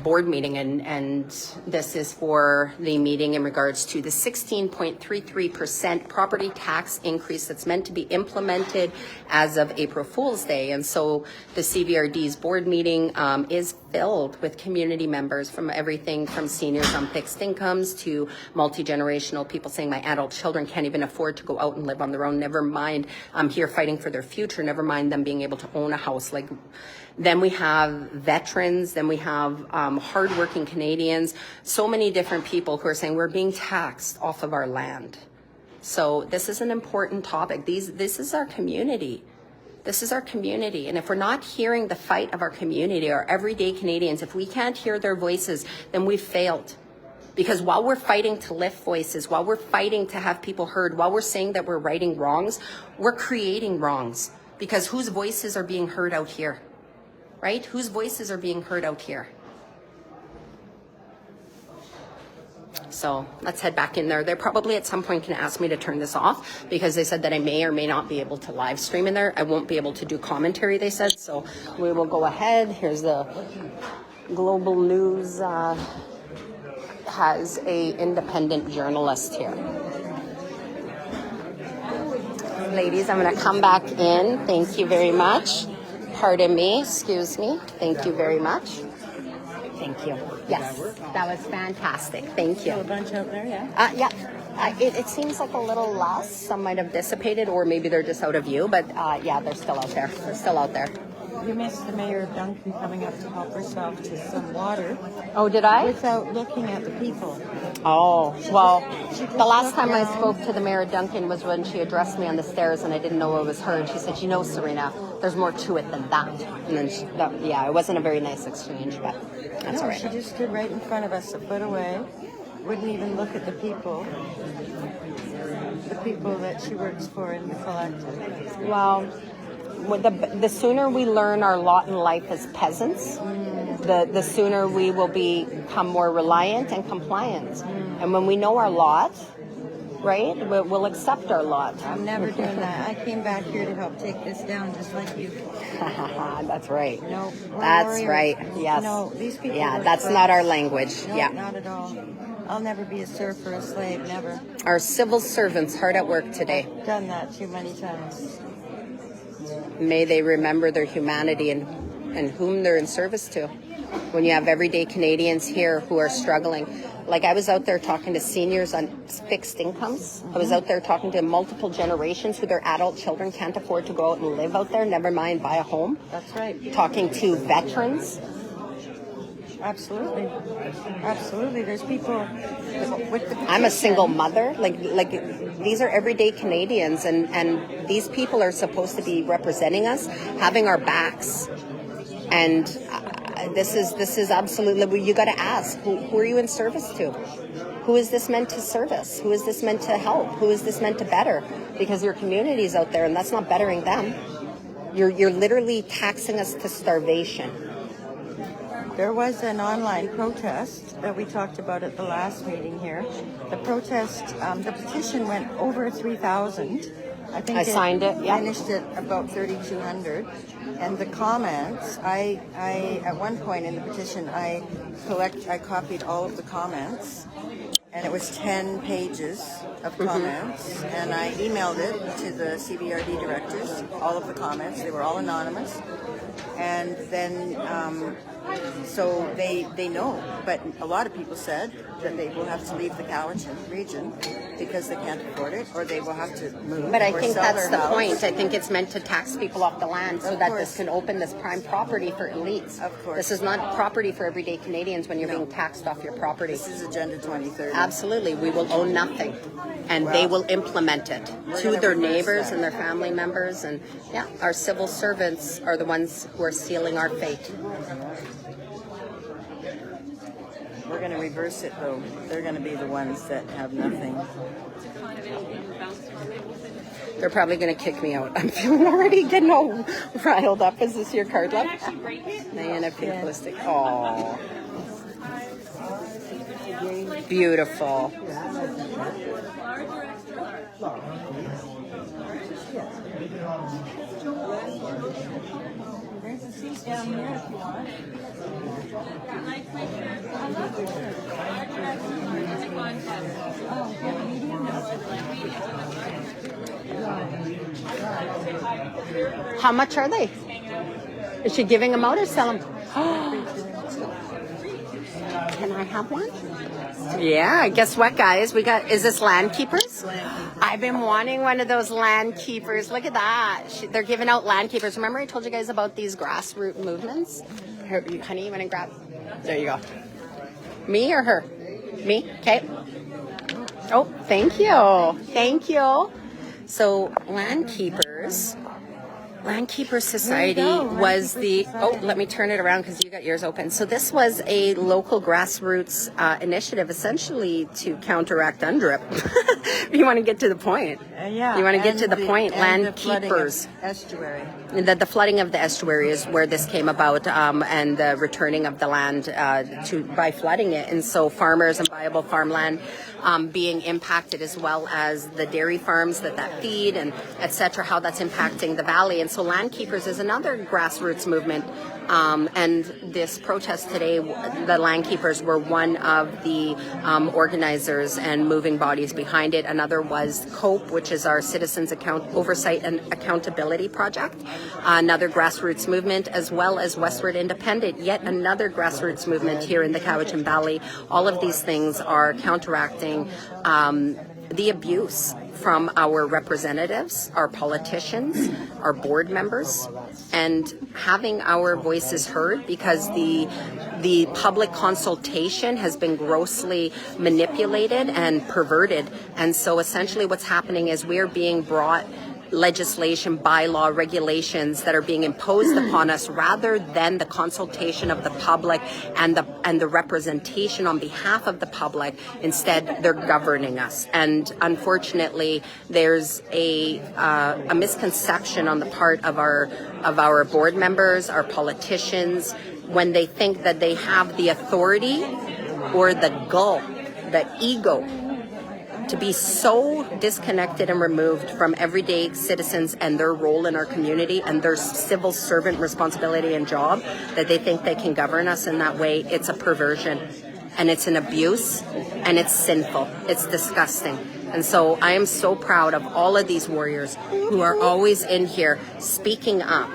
board meeting, and this is for the meeting in regards to the 16.33% property tax increase that's meant to be implemented as of April Fool's Day. And so the CVRD's board meeting is filled with community members from everything from seniors on fixed incomes to multi-generational people saying my adult children can't even afford to go out and live on their own, never mind here fighting for their future, never mind them being able to own a house. Like, then we have veterans, then we have hardworking Canadians, so many different people who are saying we're being taxed off of our land. So this is an important topic. This is our community. This is our community. And if we're not hearing the fight of our community, our everyday Canadians, if we can't hear their voices, then we've failed. Because while we're fighting to lift voices, while we're fighting to have people heard, while we're saying that we're righting wrongs, we're creating wrongs. Because whose voices are being heard out here, right? Whose voices are being heard out here? So let's head back in there. They're probably at some point going to ask me to turn this off because they said that I may or may not be able to live stream in there. I won't be able to do commentary, they said. So we will go ahead. Here's the Global News has a independent journalist here. Ladies, I'm going to come back in. Thank you very much. Pardon me. Excuse me. Thank you very much. Thank you. Yes, that was fantastic. Thank you. Still a bunch out there, yeah? Yeah. It seems like a little less. Some might have dissipated, or maybe they're just out of view. But yeah, they're still out there. They're still out there. You missed the mayor of Duncan coming up to help herself to some water. Oh, did I? Without looking at the people. Oh, well, the last time I spoke to the mayor of Duncan was when she addressed me on the stairs and I didn't know it was her. And she said, you know, Serena, there's more to it than that. And then, it wasn't a very nice exchange, but that's all right. She just stood right in front of us, a foot away. Wouldn't even look at the people that she works for in the collective. Well, the sooner we learn our lot in life as peasants, the sooner we will become more reliant and compliant. And when we know our lot, right, we'll accept our lot. I'm never doing that. I came back here to help take this down just like you. That's right. No, that's right. Yes. No, these people. Yeah, that's not our language. No, yeah. Not at all. I'll never be a serf or a slave, never. Our civil servants hard at work today. Done that too many times. May they remember their humanity and whom they're in service to. When you have everyday Canadians here who are struggling. Like I was out there talking to seniors on fixed incomes. I was out there talking to multiple generations who their adult children can't afford to go out and live out there, never mind buy a home. That's right. Talking to veterans. Absolutely. Absolutely. There's people with the I'm a single mother. Like these are everyday Canadians and these people are supposed to be representing us, having our backs. And this is absolutely, you got to ask, who are you in service to? Who is this meant to service? Who is this meant to help? Who is this meant to better? Because your community's out there and that's not bettering them. You're literally taxing us to starvation. There was an online protest that we talked about at the last meeting here. The protest, the petition went over 3,000. I think I signed it. Yeah. Finished at about 3,200. And the comments, I at one point in the petition, I copied all of the comments, and it was 10 pages of comments, and I emailed it to the CVRD directors, all of the comments. They were all anonymous, and then so they know. But a lot of people said that they will have to leave the Cowichan region because they can't afford it, or they will have to move. But I or think sell that's their the house. point. I think it's meant to tax people off the land so Of that course. this can open this prime property for elites. Of course. This is not property for everyday Canadians when you're being taxed off your property. This is Agenda 2030. Absolutely. We will own nothing. And they will implement it to gonna their reverse neighbors that. and their family members. And yeah, our civil servants are the ones who are sealing our fate. We're going to reverse it, though. They're going to be the ones that have nothing. They're probably going to kick me out. I'm feeling already getting all riled up. Is this your card, love? Diana Pinklistic. Oh. Beautiful. There's a seat down here if you want. How much are they? Is she giving them out or selling? Can I have one? Yeah, guess what, guys? Is this Land Keepers? I've been wanting one of those Land Keepers. Look at that. They're giving out Land Keepers. Remember I told you guys about these grassroots movements? Here, honey, you want to grab? There you go. Me or her? Me? Okay. Oh, thank you. Thank you. So, Land Keepers, Landkeeper Society was the, let me turn it around because you got yours open. So this was a local grassroots initiative essentially to counteract UNDRIP. You want to get to the point. Yeah. You want to get to the point. Landkeepers. Estuary. The flooding of the estuary is where this came about, and the returning of the land by flooding it. And so farmers and viable farmland being impacted, as well as the dairy farms that feed and et cetera, how that's impacting the valley. And so Landkeepers is another grassroots movement. And this protest today, the Landkeepers were one of the organizers and moving bodies behind it. Another was COPE, which is our Citizens Oversight and Accountability Project. Another grassroots movement, as well as Westward Independent, yet another grassroots movement here in the Cowichan Valley. All of these things are counteracting the abuse from our representatives, our politicians, our board members, and having our voices heard, because the public consultation has been grossly manipulated and perverted. And so essentially what's happening is we're being brought legislation, bylaw, regulations that are being imposed upon us, rather than the consultation of the public and the representation on behalf of the public. Instead, they're governing us. And unfortunately, there's a misconception on the part of our board members, our politicians, when they think that they have the authority or the gall, the ego, to be so disconnected and removed from everyday citizens and their role in our community and their civil servant responsibility and job, that they think they can govern us in that way. It's a perversion, and it's an abuse, and it's sinful. It's disgusting. And so I am so proud of all of these warriors who are always in here speaking up,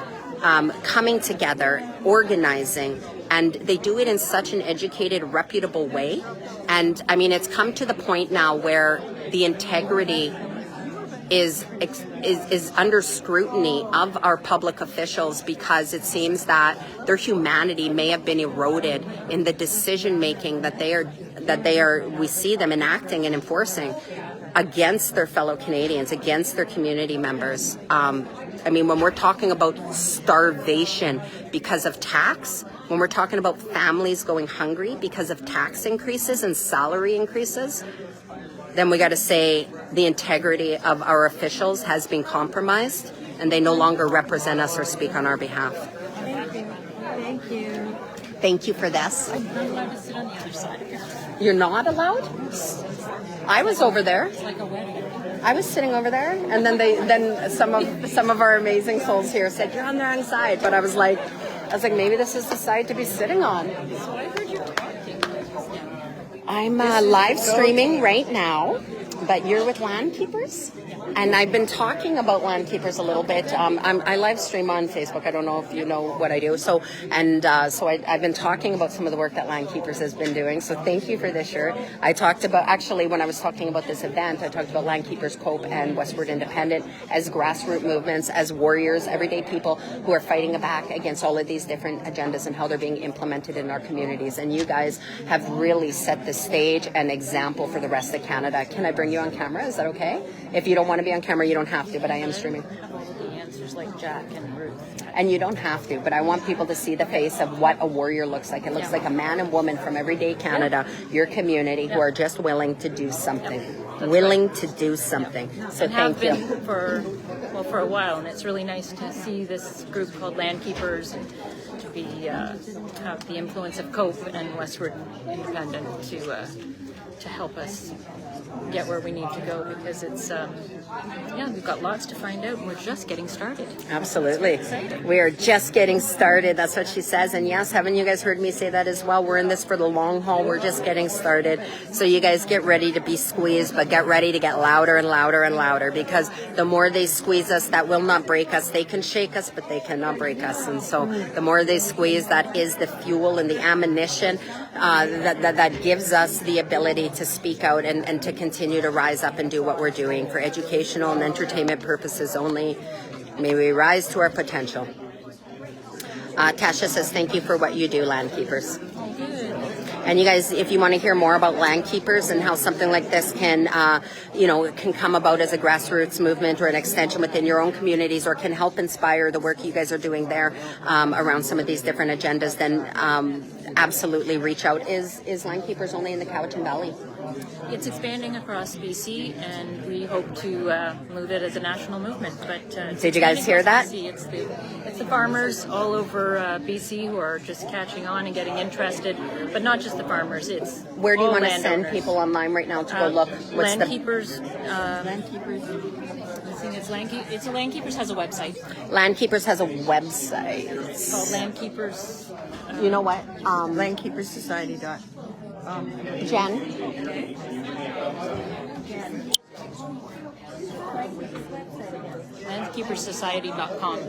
coming together, organizing, and they do it in such an educated, reputable way. And I mean, it's come to the point now where the integrity is under scrutiny of our public officials, because it seems that their humanity may have been eroded in the decision making that we see them enacting and enforcing against their fellow Canadians, against their community members. I mean, when we're talking about starvation because of tax, when we're talking about families going hungry because of tax increases and salary increases, then we got to say the integrity of our officials has been compromised, and they no longer represent us or speak on our behalf. Thank you. Thank you. Thank you for this. I'm not allowed to sit on the other side. You're not allowed? I was over there. It's like a wedding. I was sitting over there, and then some of our amazing souls here said, "You're on the wrong side." But I was like, maybe this is the side to be sitting on. So I heard you talking. I'm live streaming right now, but you're with Landkeepers? And I've been talking about Landkeepers a little bit. I live stream on Facebook. I don't know if you know what I do. So I've been talking about some of the work that Landkeepers has been doing. So thank you for this shirt. I talked about, actually, when I was talking about this event, I talked about Landkeepers, COPE, and Westward Independent as grassroots movements, as warriors, everyday people who are fighting back against all of these different agendas and how they're being implemented in our communities. And you guys have really set the stage and example for the rest of Canada. Can I bring you on camera? Is that okay? If you don't want to be on camera, you don't have to, but I am streaming. The answers like Jack and Ruth. And you don't have to, but I want people to see the face of what a warrior looks like. It looks like a man and woman from everyday Canada, your community, who are just willing to do something. To do something. So thank you. For a while, and it's really nice to see this group called Landkeepers and to be have the influence of COPE and Westward Independent to help us get where we need to go, because it's we've got lots to find out, and we're just getting started. Absolutely. We are just getting started. That's what she says. And yes, haven't you guys heard me say that as well? We're in this for the long haul. We're just getting started. So you guys get ready to be squeezed, but get ready to get louder and louder and louder, because the more they squeeze us, that will not break us. They can shake us, but they cannot break us. And so the more they squeeze, that is the fuel and the ammunition that gives us the ability to speak out and to continue to rise up and do what we're doing for educational and entertainment purposes only. May we rise to our potential. Tasha says, thank you for what you do, Landkeepers. And you guys, if you want to hear more about land keepers and how something like this can, it can come about as a grassroots movement or an extension within your own communities, or can help inspire the work you guys are doing there around some of these different agendas, then absolutely reach out. Is Land Keepers only in the Cowichan Valley? It's expanding across BC, and we hope to move it as a national movement. But did you guys hear that? BC. It's the farmers all over BC who are just catching on and getting interested, but not just the farmers. It's where do you want to landowners. send people online right now to go look? Land Keepers. Land Keepers. It's Land Keepers has a website. Land Keepers has a website. It's called Land Keepers. You know what? Landkeepersociety.com. Jen? Landkeepersociety.com.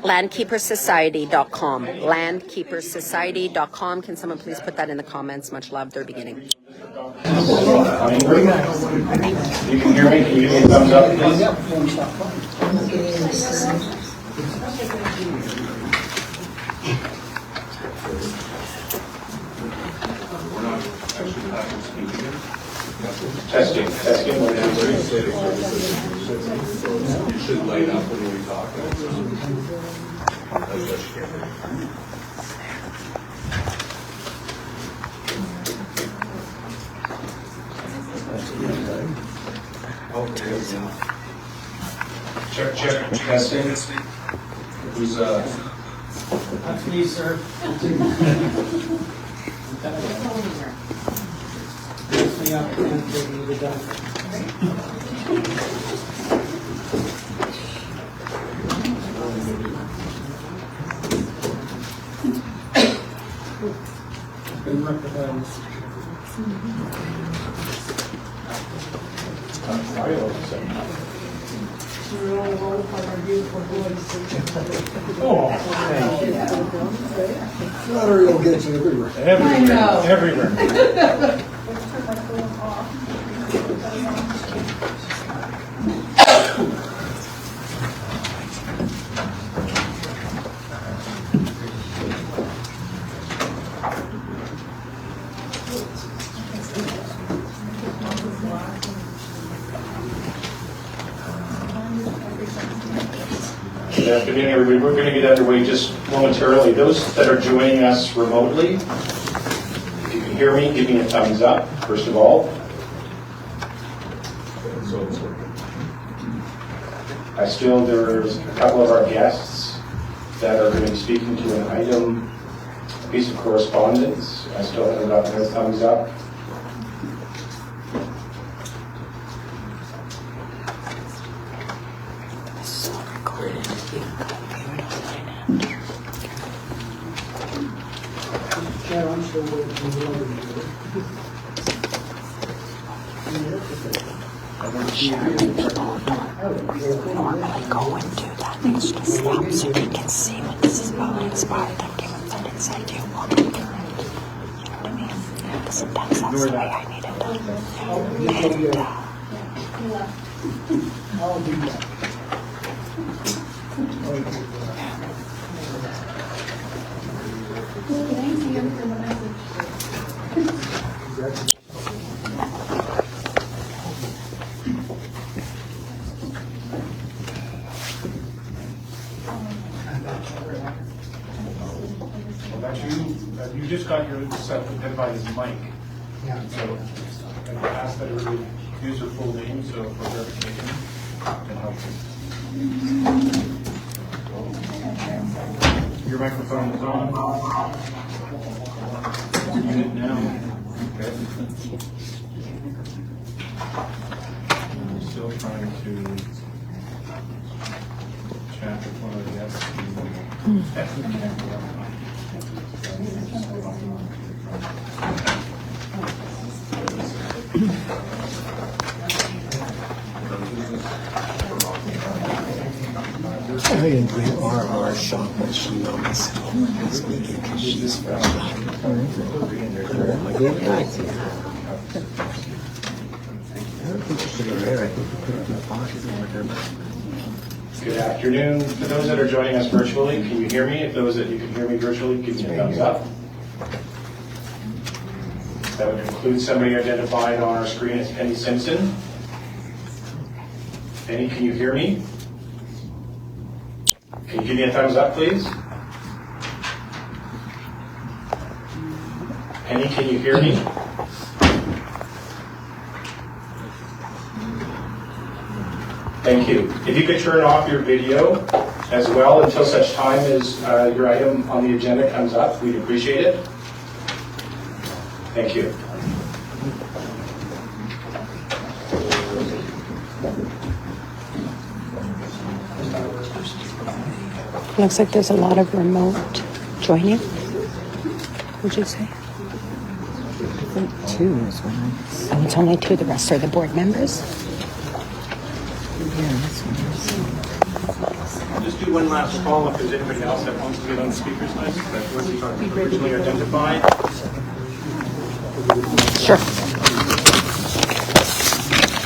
Landkeepersociety.com. Landkeepersociety.com. Can someone please put that in the comments? Much love. They're beginning. You can hear me? Can you give me a thumbs up, Testing. You should light up when we talk. Check, testing. Who's That's me, sir. Lift me up and take me to done. Flattery will get you everywhere. Everywhere. Good afternoon, everybody. We're going to get underway just momentarily. Those that are joining us remotely, if you can hear me, give me a thumbs up, first of all. There's a couple of our guests that are going to be speaking to an item, a piece of correspondence. I still haven't gotten their thumbs up. I'm still waiting for the normally go and do that extra step so they can see what this is about. Inspire them, give them that insight to walk them through it. You know what I mean? Sometimes that's the way I need it done. I'll do that. Thank you for the message. You just got your set identified as Mike. Yeah. So I asked that everybody use their full name, so for verification can help you. Your microphone is on. Use it now. Okay. I'm still trying to chat with one of the guests. I enjoy our shop when she knows speaking because she's fresh. My good guy. I don't think she's in there. I think we put it in the boxes over there. Good afternoon. For those that are joining us virtually, can you hear me? If those that you can hear me virtually, give me a thumbs up. That would include somebody identified on our screen as Penny Simpson. Penny, can you hear me? Can you give me a thumbs up, please? Penny, can you hear me? Thank you. If you could turn off your video as well until such time as your item on the agenda comes up, we'd appreciate it. Thank you. Looks like there's a lot of remote joining. Would you say? I think 2 is when I... Oh, it's only 2. The rest are the board members. Yeah, this one I'll just do one last call if there's anybody else that wants to get on the speaker's list that wasn't originally identified. Sure.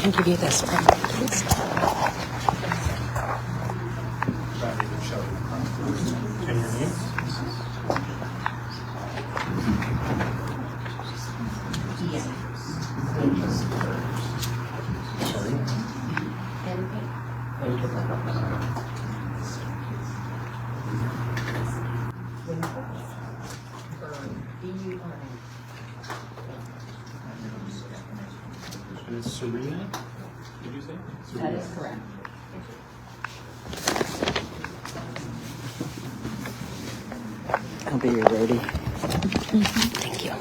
I'll give you this one, please. And your name? And it's Serena, did you say? Serena. That is correct. I'll be your roadie. Thank you.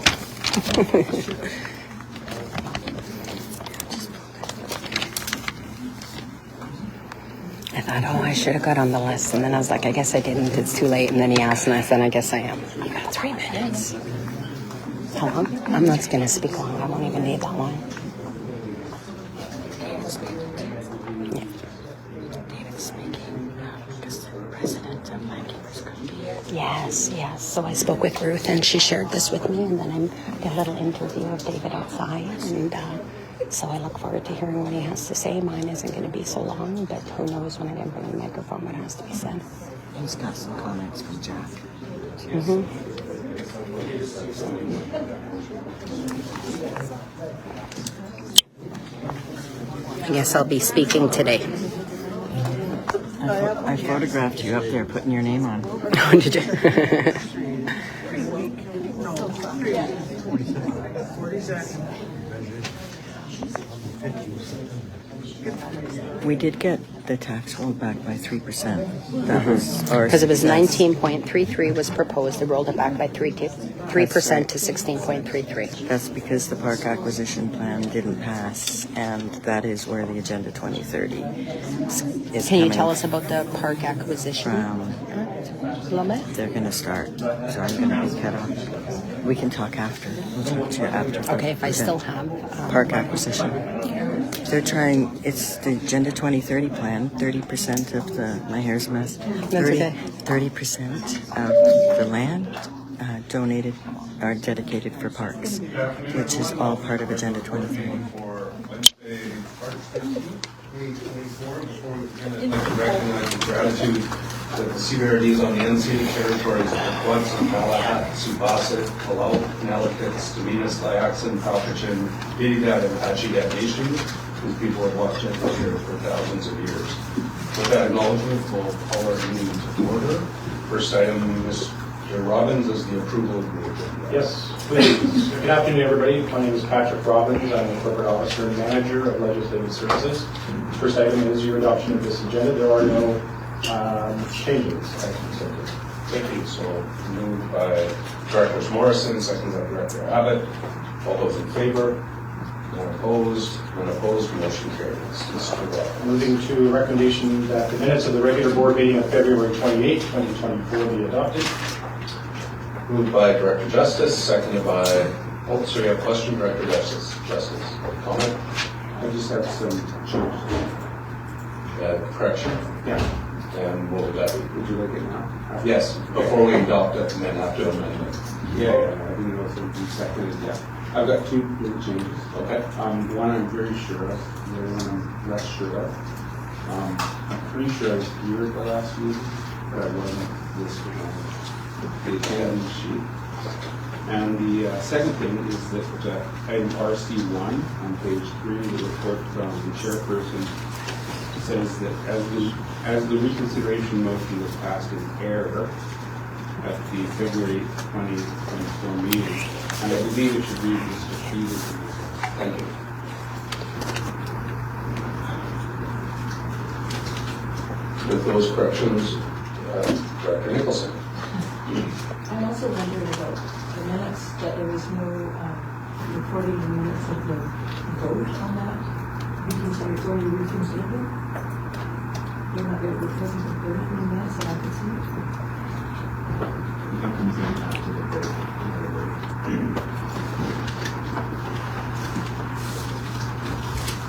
I thought, oh, I should have got on the list. And then I was like, I guess I didn't. It's too late. And then he asked, and I said, I guess I am. You got 3 minutes. How long? I'm not going to speak long. I won't even need that long. Yeah. David's speaking because the president of Landkeepers could be here. Yes, yes. So I spoke with Ruth, and she shared this with me. And then I did a little interview of David outside. And so I look forward to hearing what he has to say. Mine isn't going to be so long, but who knows when I get on the microphone what has to be said. He's got some comments from Jack. I guess I'll be speaking today. I photographed you up there putting your name on. Oh, did you? We did get the tax rolled back by 3%. That was because it was 19.33 was proposed. They rolled it back by 3% to 16.33. That's because the park acquisition plan didn't pass, and that is where the Agenda 2030 is. Can you tell us about the park acquisition? A little bit. They're going to start, so I'm going to be cut off. We can talk after. We'll talk to you after. Okay, if I still have park acquisition. They're trying. It's the Agenda 2030 plan. 30% of the my hair's a mess. 30% of the land donated or dedicated for parks, which is all part of Agenda 2030. I'd like to recognize the gratitude that the CVRDs on the unceded territories of the Quants, Malahat, Subasik, Palau, Nalakits, Dominas, Diaxin, Palpichin, Bidigat, and Achigat nations, whose people have walked gently here for thousands of years. With that acknowledgement, we'll call our meeting to order. First item, Mr. Robbins, is the approval of the agenda. Yes, please. Good afternoon, everybody. My name is Patrick Robbins. I'm the Corporate Officer and Manager of Legislative Services. First item is your adoption of this agenda. There are no changes. Thank you. So moved by Director Morrison, second by Director Abbott. All those in favor? None opposed? None opposed? Motion carries. Mr. Robbins. Moving to a recommendation that the minutes of the regular board meeting of February 28, 2024 be adopted. Moved by Director Justice, seconded by, oh, so you have a question, Director Justice? Comment? I just have some changes. Correction? Yeah. And what would that be? Would you like it now? Yes, before we adopt it and then have to amend it. Yeah, I didn't know if it would be seconded. Yeah. I've got 2 little changes. Okay. One I'm very sure of, the other one I'm less sure of. I'm pretty sure I was here at the last meeting, but I wasn't listed on the agenda sheet. And the second thing is that item RC1 on page 3, the report from the chairperson says that as the reconsideration motion was passed in error at the February 2024 meeting, and I believe it should read this defeated. Thank you. With those corrections, Director Nicholson. I'm also wondering about the minutes, that there was no recording in the minutes of the vote on that. Reconsider, reconsider. There wasn't a vote in the minutes that I could see. That comes in after the vote.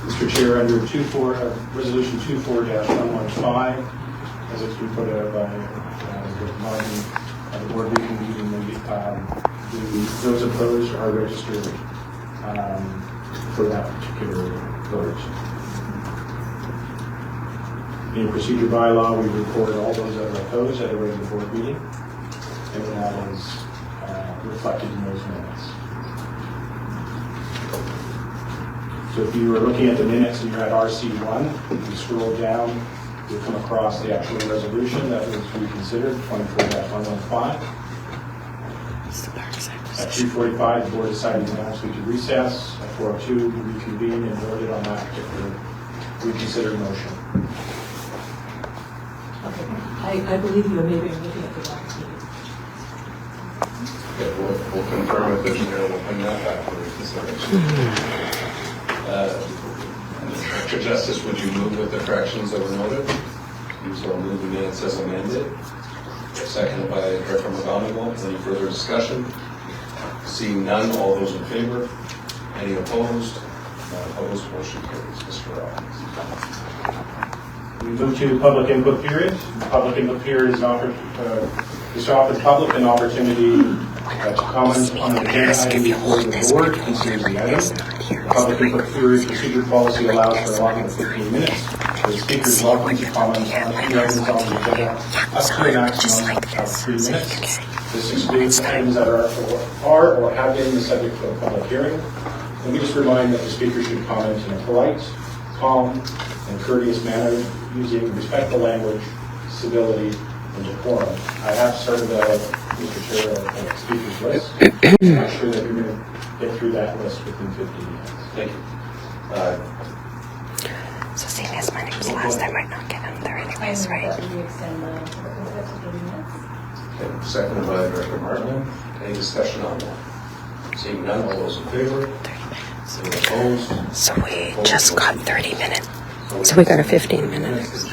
Mr. Chair, under Resolution 24-115, as it's been put out by the board reconvening, those opposed are registered for that particular vote. In procedure bylaw, we record all those that are opposed at a regular board meeting, and that is reflected in those minutes. So if you were looking at the minutes and you're at RC1, you scroll down, you'll come across the actual resolution that was reconsidered, 24-115. At 3:45, the board decided unanimously to recess. At 4:02, we reconvened and voted on that particular reconsidered motion. Okay, I believe you, maybe I'm looking at the last meeting. Okay, we'll confirm with the chair, we'll bring that back for reconsideration. Mr. Justice, would you move with the corrections that were noted? You so move the minutes as amended. Seconded by Director McGonigal. Any further discussion? Seeing none, all those in favor? Any opposed? None opposed, motion carries. Mr. Robbins. We move to public input period. The public input period is offered to offer the public an opportunity to comment on an agenda item before the board considers the item. The public input period procedure policy allows for allotment of 15 minutes. The speaker is welcome to comment on any items on the agenda up to a maximum of 3 minutes. This excludes items that are or have been the subject of a public hearing. Let me just remind that the speaker should comment in a polite, calm, and courteous manner using respectful language, civility, and decorum. I have started Mr. Chair, a speaker's list. I'm not sure that you're going to get through that list within 15 minutes. Thank you. So seeing as my name's last, I might not get in there anyways, right? Okay, seconded by Director Martin. Any discussion on that? Seeing none, all those in favor? 30 minutes. Any opposed? So we just got 30 minutes. So we got a 15 minutes.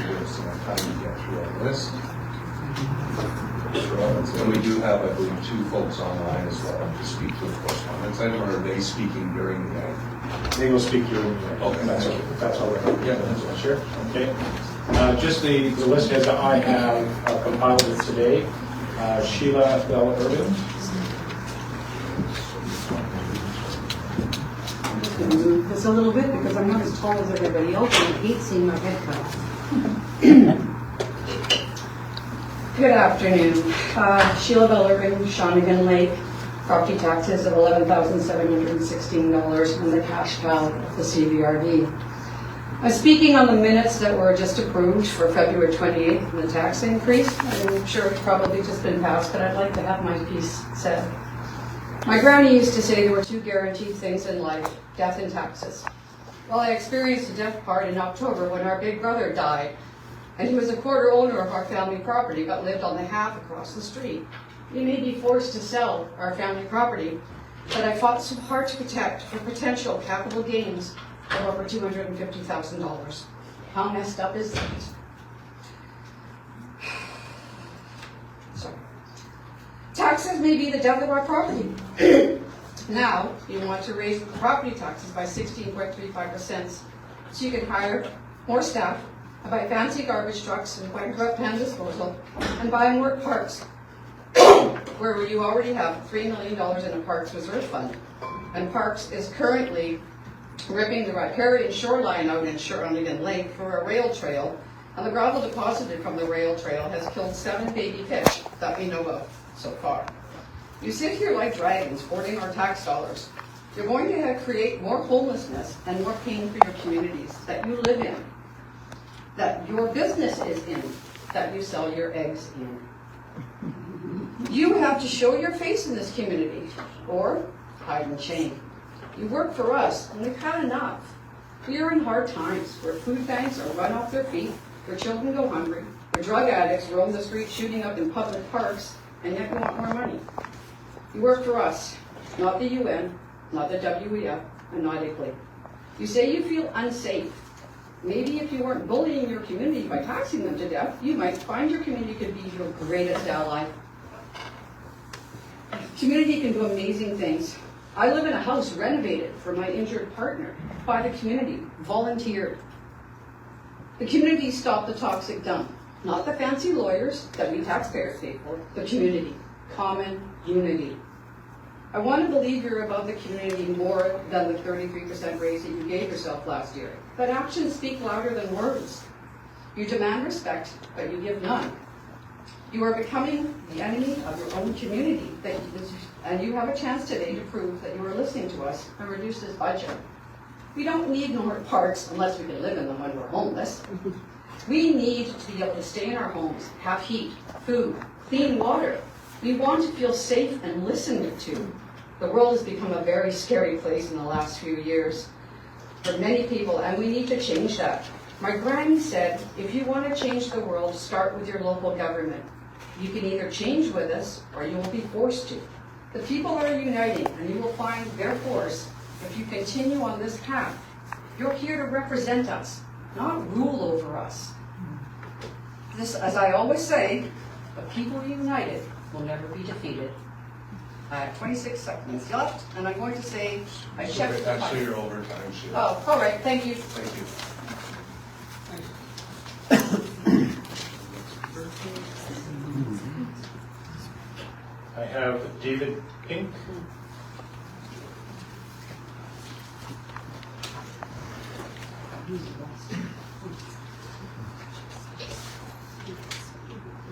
And we do have, I believe, 2 folks online as well to speak to the correspondence item, or are they speaking during the item? They will speak during the item. Okay, that's all right. Yeah, that's sure. Okay. Just the list as I have compiled it today. Sheila Bell Urban. I'm just going to move this a little bit because I'm not as tall as everybody else and I hate seeing my head cut off. Good afternoon. Sheila Bell Urban, Shawnigan Lake. Property taxes of $11,716 and the cash cow of the CVRD. I'm speaking on the minutes that were just approved for February 28th and the tax increase. I'm sure it's probably just been passed, but I'd like to have my piece said. My granny used to say there were 2 guaranteed things in life, death and taxes. Well, I experienced the death part in October when our big brother died, and he was a quarter owner of our family property but lived on the half across the street. We may be forced to sell our family property that I fought so hard to protect for potential capital gains of over $250,000. How messed up is that? Sorry. Taxes may be the death of our property. Now, you want to raise the property taxes by 16.35% so you can hire more staff, buy fancy garbage trucks and bankrupt pan disposal, and buy more parks, where you already have $3 million in a parks reserve fund. And Parks is currently ripping the riparian shoreline out in Shawnigan Lake for a rail trail, and the gravel deposited from the rail trail has killed 7 baby fish that we know of so far. You sit here like dragons, hoarding our tax dollars. You're going to create more homelessness and more pain for your communities that you live in, that your business is in, that you sell your eggs in. You have to show your face in this community, or hide in shame. You work for us, and we've had enough. We are in hard times, where food banks are run off their feet, where children go hungry, where drug addicts roam the streets shooting up in public parks, and yet you want more money. You work for us, not the UN, not the WEF, and not ICLEI. You say you feel unsafe. Maybe if you weren't bullying your community by taxing them to death, you might find your community could be your greatest ally. Community can do amazing things. I live in a house renovated for my injured partner by the community, volunteered. The community stopped the toxic dump, not the fancy lawyers that we taxpayers pay for, the community, common unity. I want to believe you're above the community more than the 33% raise that you gave yourself last year. But actions speak louder than words. You demand respect, but you give none. You are becoming the enemy of your own community, and you have a chance today to prove that you are listening to us and reduce this budget. We don't need more parks unless we can live in them when we're homeless. We need to be able to stay in our homes, have heat, food, clean water. We want to feel safe and listened to. The world has become a very scary place in the last few years for many people, and we need to change that. My granny said, if you want to change the world, start with your local government. You can either change with us, or you will be forced to. The people are uniting, and you will find their force if you continue on this path. You're here to represent us, not rule over us. This, as I always say, the people united will never be defeated. I have 26 seconds left, and I'm going to say, I checked the time. Actually, you're over time, Sheila. Oh, all right, thank you. Thank you. I have David Pink.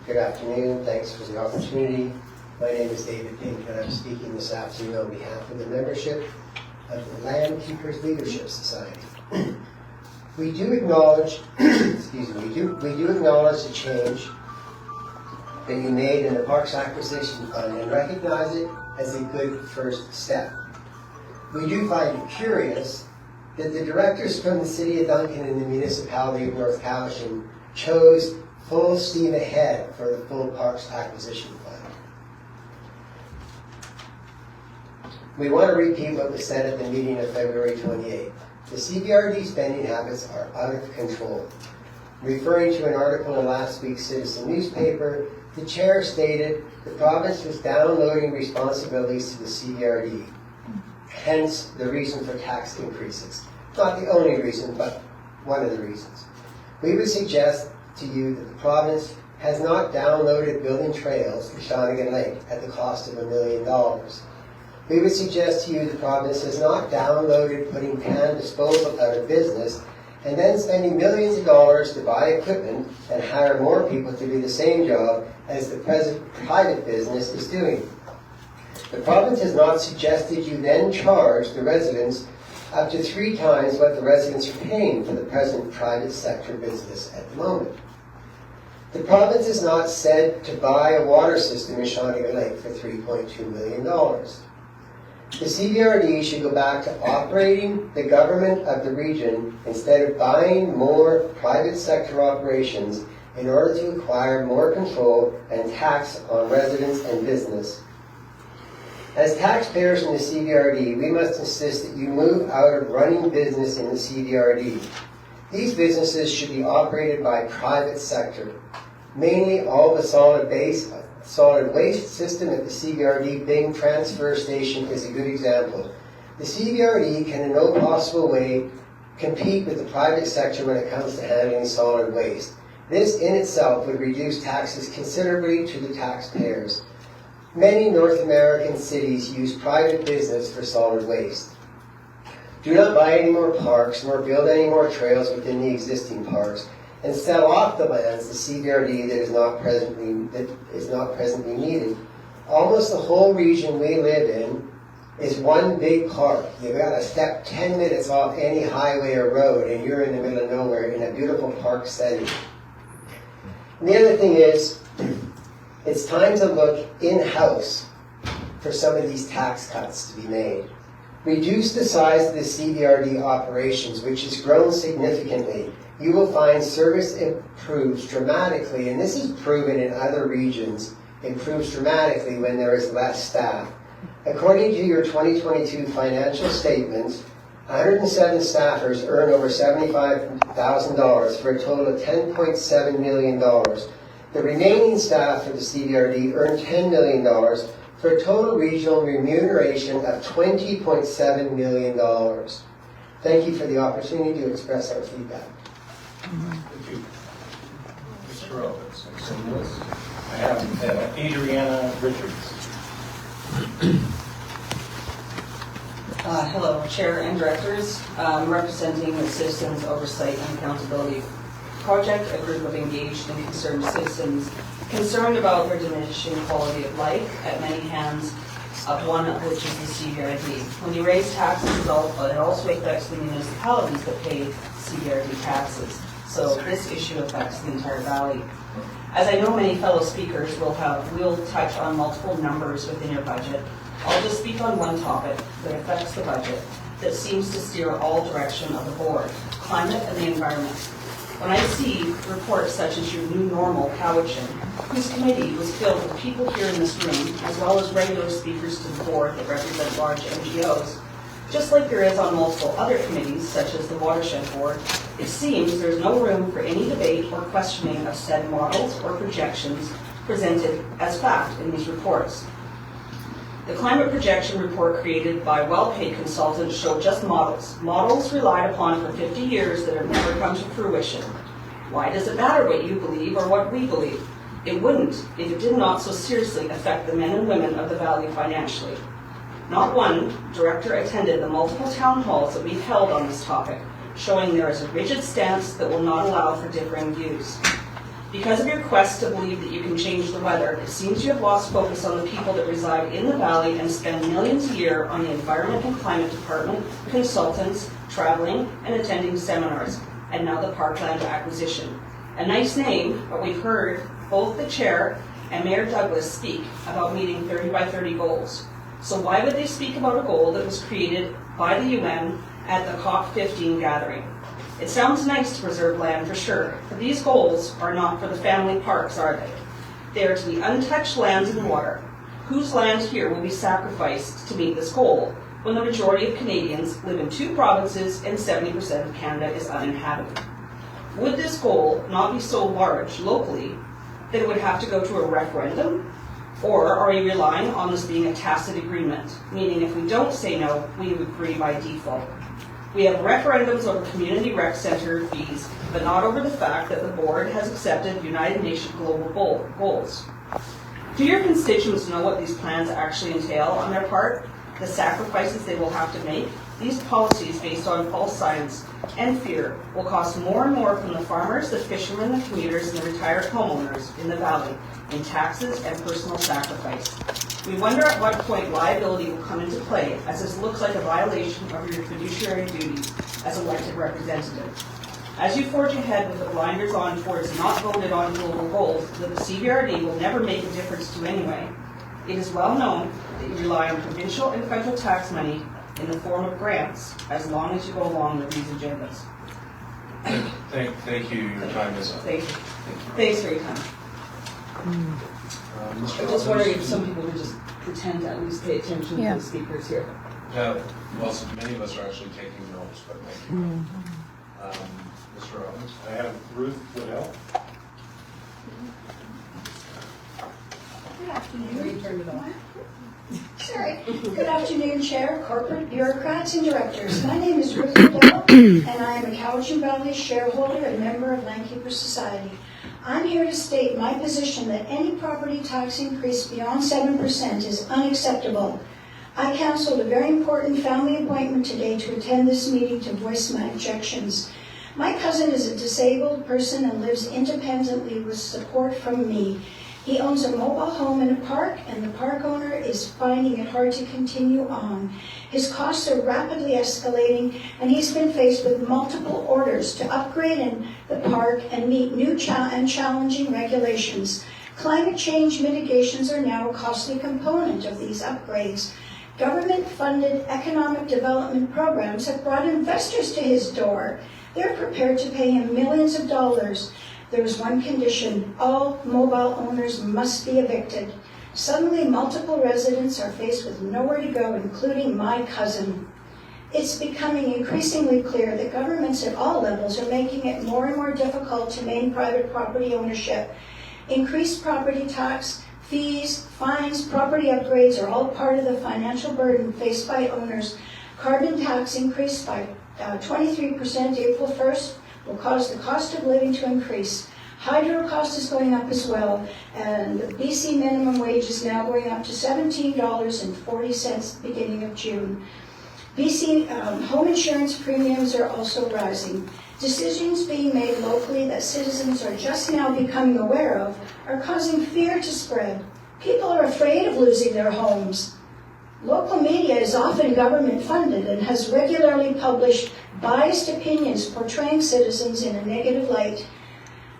Good afternoon. Thanks for the opportunity. My name is David Pink, and I'm speaking this afternoon on behalf of the membership of the Land Keepers Leadership Society. We do acknowledge, excuse me, we do acknowledge the change that you made in the Parks Acquisition Fund and recognize it as a good first step. We do find it curious that the directors from the City of Duncan and the Municipality of North Cowichan chose full steam ahead for the full Parks Acquisition Fund. We want to repeat what was said at the meeting of February 28th. The CVRD spending habits are out of control. Referring to an article in last week's Citizen newspaper, the chair stated the province was downloading responsibilities to the CVRD, hence the reason for tax increases. Not the only reason, but one of the reasons. We would suggest to you that the province has not downloaded building trails to Shawnigan Lake at the cost of $1 million. We would suggest to you the province has not downloaded putting pan disposal out of business and then spending millions of dollars to buy equipment and hire more people to do the same job as the present private business is doing. The province has not suggested you then charge the residents up to 3 times what the residents are paying for the present private sector business at the moment. The province has not said to buy a water system in Shawnigan Lake for $3.2 million. The CVRD should go back to operating the government of the region instead of buying more private sector operations in order to acquire more control and tax on residents and business. As taxpayers in the CVRD, we must insist that you move out of running business in the CVRD. These businesses should be operated by private sector. Mainly all the solid waste system at the CVRD Bing transfer station is a good example. The CVRD can in no possible way compete with the private sector when it comes to handling solid waste. This in itself would reduce taxes considerably to the taxpayers. Many North American cities use private business for solid waste. Do not buy any more parks nor build any more trails within the existing parks, and sell off the lands to CVRD that is not presently needed. Almost the whole region we live in is one big park. You've got to step 10 minutes off any highway or road and you're in the middle of nowhere in a beautiful park setting. And the other thing is, it's time to look in-house for some of these tax cuts to be made. Reduce the size of the CVRD operations, which has grown significantly. You will find service improves dramatically, and this is proven in other regions, improves dramatically when there is less staff. According to your 2022 financial statements, 107 staffers earn over $75,000 for a total of $10.7 million. The remaining staff for the CVRD earn $10 million for a total regional remuneration of $20.7 million. Thank you for the opportunity to express our feedback. Thank you. Mr. Roberts. I have Adriana Richards. Hello, Chair and Directors. I'm representing the Citizens Oversight and Accountability Project, a group of engaged and concerned citizens concerned about their diminishing quality of life at many hands, one of which is the CVRD. When you raise taxes, it also affects the municipalities that pay CVRD taxes. So this issue affects the entire valley. As I know many fellow speakers will touch on multiple numbers within your budget, I'll just speak on one topic that affects the budget that seems to steer all direction of the board: climate and the environment. When I see reports such as your new normal, Cowichan, whose committee was filled with people here in this room, as well as regular speakers to the board that represent large NGOs, just like there is on multiple other committees, such as the Watershed Board, it seems there's no room for any debate or questioning of said models or projections presented as fact in these reports. The climate projection report created by well-paid consultants showed just models. Models relied upon for 50 years that have never come to fruition. Why does it matter what you believe or what we believe? It wouldn't if it did not so seriously affect the men and women of the Valley financially. Not one director attended the multiple town halls that we've held on this topic, showing there is a rigid stance that will not allow for differing views. Because of your quest to believe that you can change the weather, it seems you have lost focus on the people that reside in the valley and spend millions a year on the Environment and Climate Department, consultants, traveling, and attending seminars, and now the parkland acquisition. A nice name, but we've heard both the chair and Mayor Douglas speak about meeting 30 by 30 goals. So why would they speak about a goal that was created by the UN at the COP15 gathering? It sounds nice to preserve land for sure, but these goals are not for the family parks, are they? They are to the untouched lands and water. Whose land here will be sacrificed to meet this goal when the majority of Canadians live in 2 provinces and 70% of Canada is uninhabited? Would this goal not be so large locally that it would have to go to a referendum? Or are we relying on this being a tacit agreement, meaning if we don't say no, we agree by default? We have referendums over community rec center fees, but not over the fact that the board has accepted United Nations global goals. Do your constituents know what these plans actually entail on their part? The sacrifices they will have to make? These policies based on false science and fear will cost more and more from the farmers, the fishermen, the commuters, and the retired homeowners in the valley in taxes and personal sacrifice. We wonder at what point liability will come into play, as this looks like a violation of your fiduciary duties as elected representative. As you forge ahead with the blinders on towards not voted on global goals that the CVRD will never make a difference to anyway, it is well known that you rely on provincial and federal tax money in the form of grants as long as you go along with these agendas. Thank you. Your time is up. Thank you. Thanks for your time. I just wonder if some people would just pretend to at least pay attention to the speakers here. Yeah, well, so many of us are actually taking notes, but thank you. Mr. Robbins? I have Ruth Liddell. Good afternoon. Sorry. Good afternoon, Chair, corporate bureaucrats, and directors. My name is Ruth Liddell, and I am a Cowichan Valley shareholder and member of Landkeepers Society. I'm here to state my position that any property tax increase beyond 7% is unacceptable. I canceled a very important family appointment today to attend this meeting to voice my objections. My cousin is a disabled person and lives independently with support from me. He owns a mobile home in a park, and the park owner is finding it hard to continue on. His costs are rapidly escalating, and he's been faced with multiple orders to upgrade in the park and meet new and challenging regulations. Climate change mitigations are now a costly component of these upgrades. Government-funded economic development programs have brought investors to his door. They're prepared to pay him millions of dollars. There is one condition: all mobile owners must be evicted. Suddenly, multiple residents are faced with nowhere to go, including my cousin. It's becoming increasingly clear that governments at all levels are making it more and more difficult to maintain private property ownership. Increased property tax, fees, fines, property upgrades are all part of the financial burden faced by owners. Carbon tax increased by 23% April 1st will cause the cost of living to increase. Hydro cost is going up as well, and the BC minimum wage is now going up to $17.40 beginning of June. BC home insurance premiums are also rising. Decisions being made locally that citizens are just now becoming aware of are causing fear to spread. People are afraid of losing their homes. Local media is often government funded and has regularly published biased opinions portraying citizens in a negative light.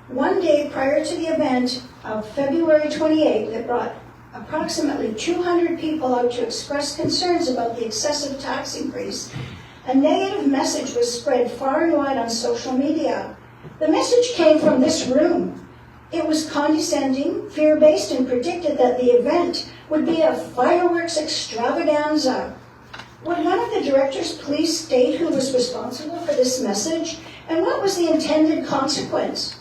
One day prior to the event of February 28th that brought approximately 200 people out to express concerns about the excessive tax increase, a negative message was spread far and wide on social media. The message came from this room. It was condescending, fear-based, and predicted that the event would be a fireworks extravaganza. Would one of the directors please state who was responsible for this message and what was the intended consequence?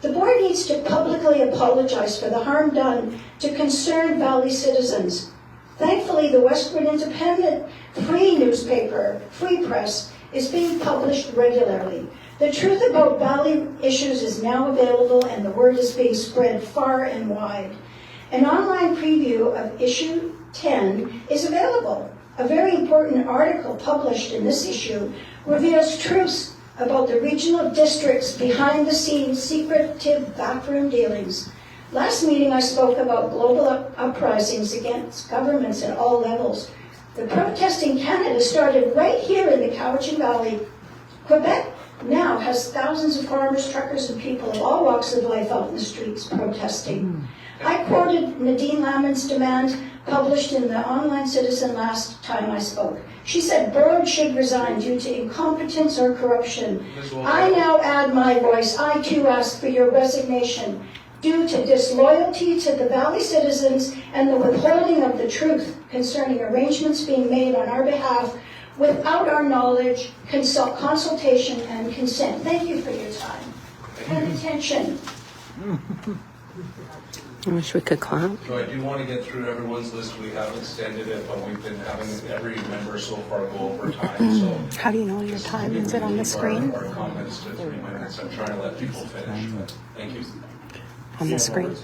The board needs to publicly apologize for the harm done to concerned Valley citizens. Thankfully, the Westward Independent free newspaper, Free Press, is being published regularly. The truth about Valley issues is now available, and the word is being spread far and wide. An online preview of issue 10 is available. A very important article published in this issue reveals truths about the regional districts' behind-the-scenes, secretive backroom dealings. Last meeting, I spoke about global uprisings against governments at all levels. The protest in Canada started right here in the Cowichan Valley. Quebec now has thousands of farmers, truckers, and people of all walks of life out in the streets protesting. I quoted Nadine Lamon's demand published in the Online Citizen last time I spoke. She said Burrard should resign due to incompetence or corruption. I now add my voice. I too ask for your resignation due to disloyalty to the Valley citizens and the withholding of the truth concerning arrangements being made on our behalf without our knowledge, consultation, and consent. Thank you for your time and attention. I wish we could clap. So I do want to get through everyone's list. We have extended it, but we've been having every member so far go over time. So how do you know your time? Is it on the screen? Our comments to 3 minutes. I'm trying to let people finish. But thank you. On the screen.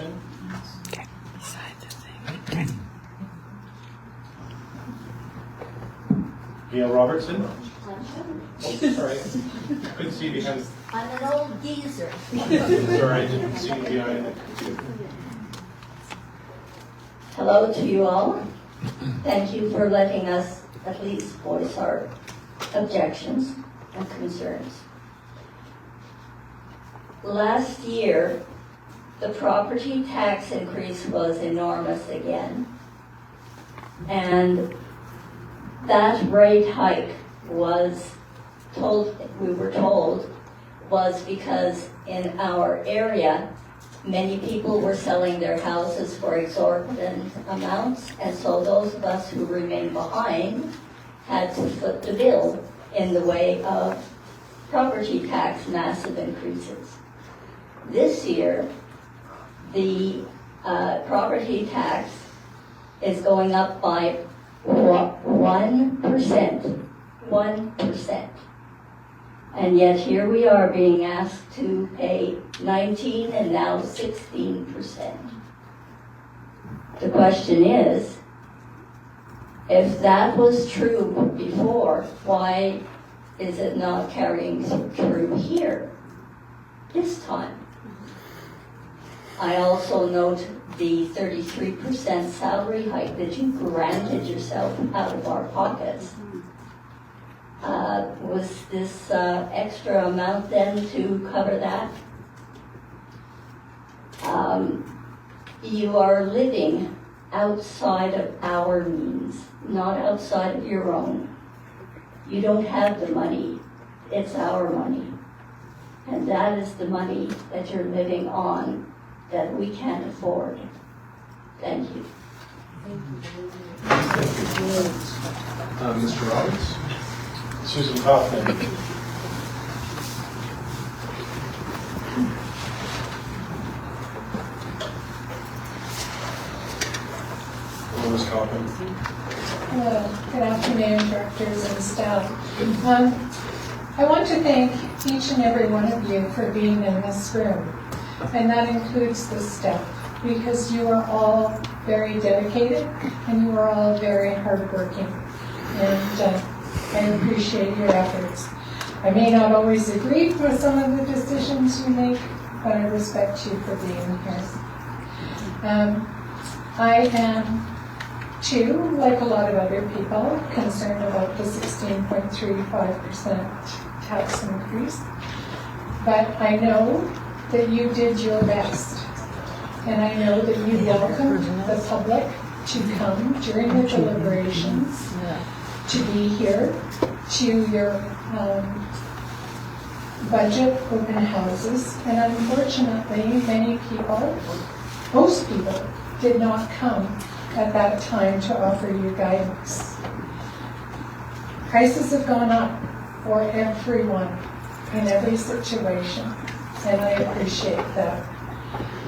Okay. Beside the thing. Okay. Gail Robertson. Oh, sorry. Couldn't see behind. I'm an old geezer. Sorry, I didn't see behind it. Hello to you all. Thank you for letting us at least voice our objections and concerns. Last year, the property tax increase was enormous again. And that rate hike was we were told, was because in our area, many people were selling their houses for exorbitant amounts, and so those of us who remained behind had to foot the bill in the way of property tax massive increases. This year, the property tax is going up by 1%. 1%. And yet here we are being asked to pay 19 and now 16%. The question is, if that was true before, why is it not carrying through here this time? I also note the 33% salary hike that you granted yourself out of our pockets. Was this extra amount then to cover that? You are living outside of our means, not outside of your own. You don't have the money, it's our money. And that is the money that you're living on that we can't afford. Thank you. Mr. Roberts? Susan Kaufman. Ms. Kaufman. Hello, good afternoon, directors and staff. I want to thank each and every one of you for being in this room, and that includes the staff, because you are all very dedicated and you are all very hardworking, and I appreciate your efforts. I may not always agree with some of the decisions you make, but I respect you for being here. I am too, like a lot of other people, concerned about the 16.35% tax increase. But I know that you did your best. And I know that you welcomed the public to come during the deliberations, to be here, to your budget open houses. And unfortunately, many people, most people, did not come at that time to offer you guidance. Prices have gone up for everyone in every situation, and I appreciate that.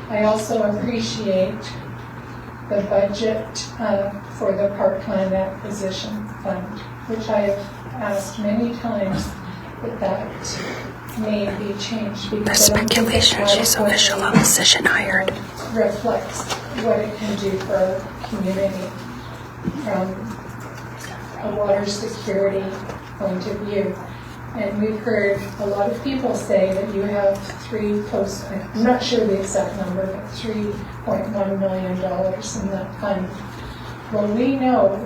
I also appreciate the budget for the Parkland Acquisition Fund, which I have asked many times that may be changed, because speculation, she's official opposition hired. Reflects what it can do for our community from a water security point of view. And we've heard a lot of people say that you have I'm not sure the exact number, but $3.1 million in that fund. Well, we know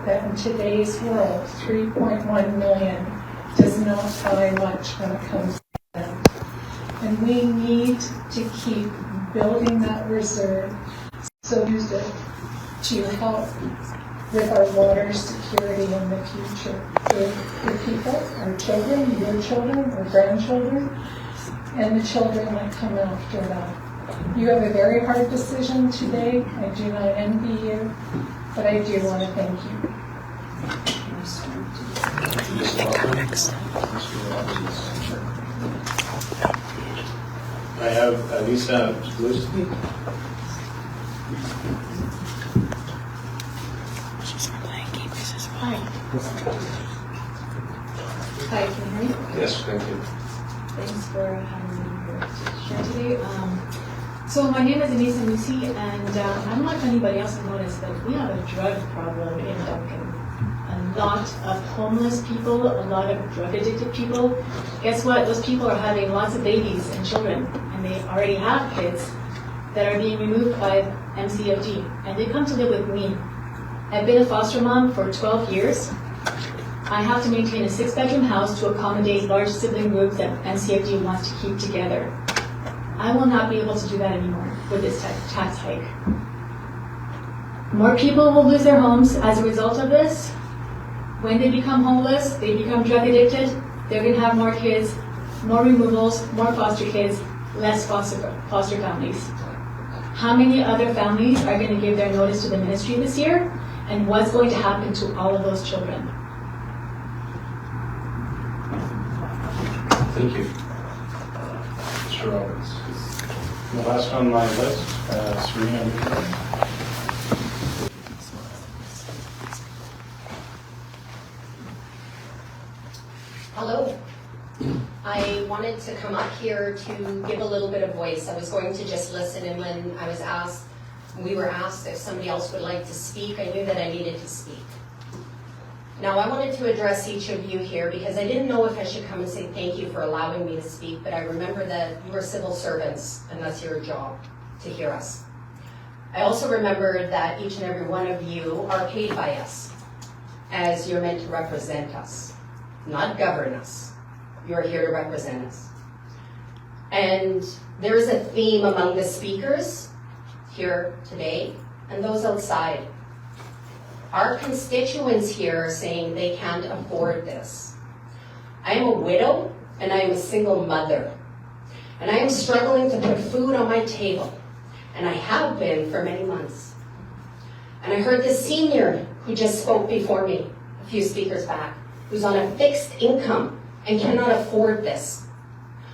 that in today's world, $3.1 million does not buy much when it comes to that. And we need to keep building that reserve, so use it to help with our water security in the future. For people, our children, your children, our grandchildren, and the children that come after that. You have a very hard decision today. I do not envy you, but I do want to thank you. I have Lisa Blustein. Hi. Hi, can you hear me? Yes, thank you. Thanks for having me here to share today. So my name is Anisa Musi, and I don't know if anybody else has noticed, but we have a drug problem in Duncan. A lot of homeless people, a lot of drug addicted people. Guess what? Those people are having lots of babies and children, and they already have kids that are being removed by MCFD, and they come to live with me. I've been a foster mom for 12 years. I have to maintain a 6-bedroom house to accommodate large sibling groups that MCFD wants to keep together. I will not be able to do that anymore with this tax hike. More people will lose their homes as a result of this. When they become homeless, they become drug addicted, they're going to have more kids, more removals, more foster kids, less foster families. How many other families are going to give their notice to the ministry this year? And what's going to happen to all of those children? Thank you. Mr. Roberts. The last on my list, Serena. Hello. I wanted to come up here to give a little bit of voice. I was going to just listen, and when we were asked if somebody else would like to speak, I knew that I needed to speak. Now, I wanted to address each of you here because I didn't know if I should come and say thank you for allowing me to speak, but I remember that you are civil servants and that's your job. to hear us. I also remember that each and every one of you are paid by us, as you're meant to represent us, not govern us. You're here to represent us. And there is a theme among the speakers here today and those outside. Our constituents here are saying they can't afford this. I am a widow and I am a single mother. And I am struggling to put food on my table. And I have been for many months. And I heard the senior who just spoke before me, a few speakers back, who's on a fixed income and cannot afford this.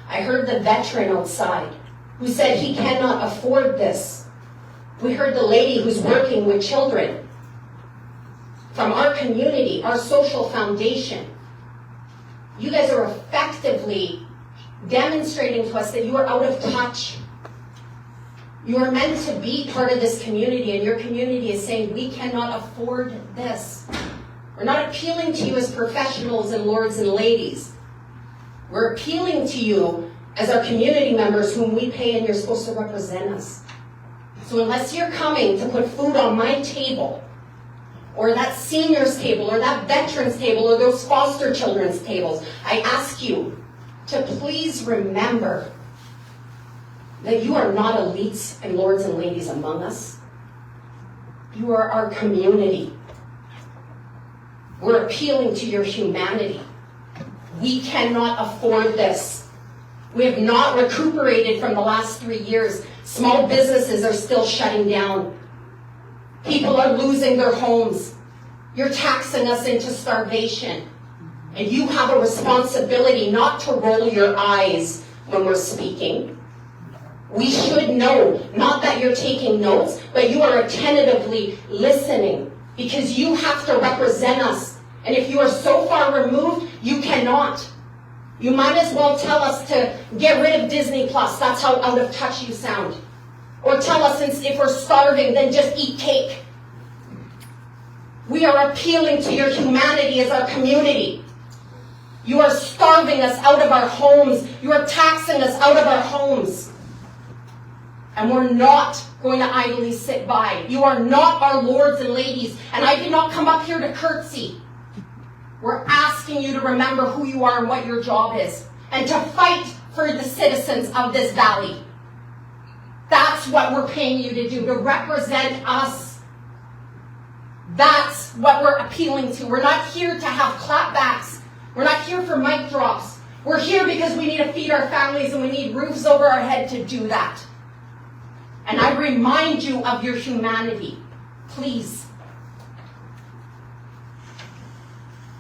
I heard the veteran outside who said he cannot afford this. We heard the lady who's working with children from our community, our social foundation. You guys are effectively demonstrating to us that you are out of touch. You are meant to be part of this community, and your community is saying, we cannot afford this. We're not appealing to you as professionals and lords and ladies. We're appealing to you as our community members whom we pay and you're supposed to represent us. So unless you're coming to put food on my table, or that senior's table, or that veteran's table, or those foster children's tables, I ask you to please remember that you are not elites and lords and ladies among us. You are our community. We're appealing to your humanity. We cannot afford this. We have not recuperated from the last 3 years. Small businesses are still shutting down. People are losing their homes. You're taxing us into starvation. And you have a responsibility not to roll your eyes when we're speaking. We should know, not that you're taking notes, but you are attentively listening, because you have to represent us. And if you are so far removed, you cannot. You might as well tell us to get rid of Disney Plus. That's how out of touch you sound. Or tell us if we're starving, then just eat cake. We are appealing to your humanity as our community. You are starving us out of our homes. You are taxing us out of our homes. And we're not going to idly sit by. You are not our lords and ladies. And I did not come up here to curtsy. We're asking you to remember who you are and what your job is. And to fight for the citizens of this valley. That's what we're paying you to do, to represent us. That's what we're appealing to. We're not here to have clapbacks. We're not here for mic drops. We're here because we need to feed our families and we need roofs over our head to do that. And I remind you of your humanity, please.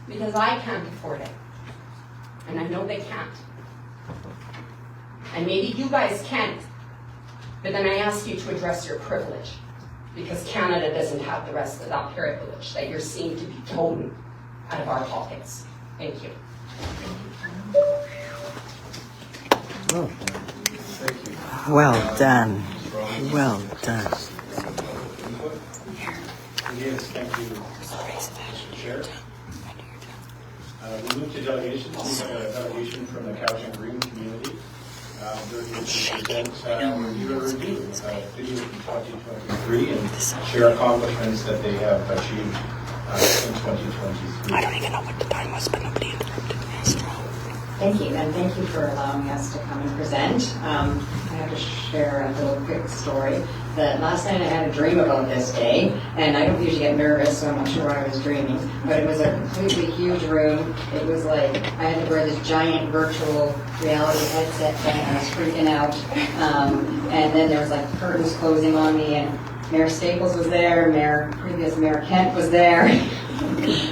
Because I can't afford it. And I know they can't. And maybe you guys can't. But then I ask you to address your privilege. Because Canada doesn't have the rest of that privilege that you're seen to be toting out of our pockets. Thank you. Oh. Well done. Well done. Yes, thank you, Chair. We move to delegations. We have a delegation from the Cowichan Green community. They're here to present review video from 2023 and share accomplishments that they have achieved in 2023. I don't even know what the time was, but nobody interrupted me. Thank you, and thank you for allowing us to come and present. I have to share a little quick story. That last night I had a dream about this day, and I don't usually get nervous, so I'm not sure what I was dreaming, but it was a completely huge room. It was like I had to wear this giant virtual reality headset thing, and I was freaking out. And then there was like curtains closing on me, and Mayor Staples was there, previous Mayor Kent was there.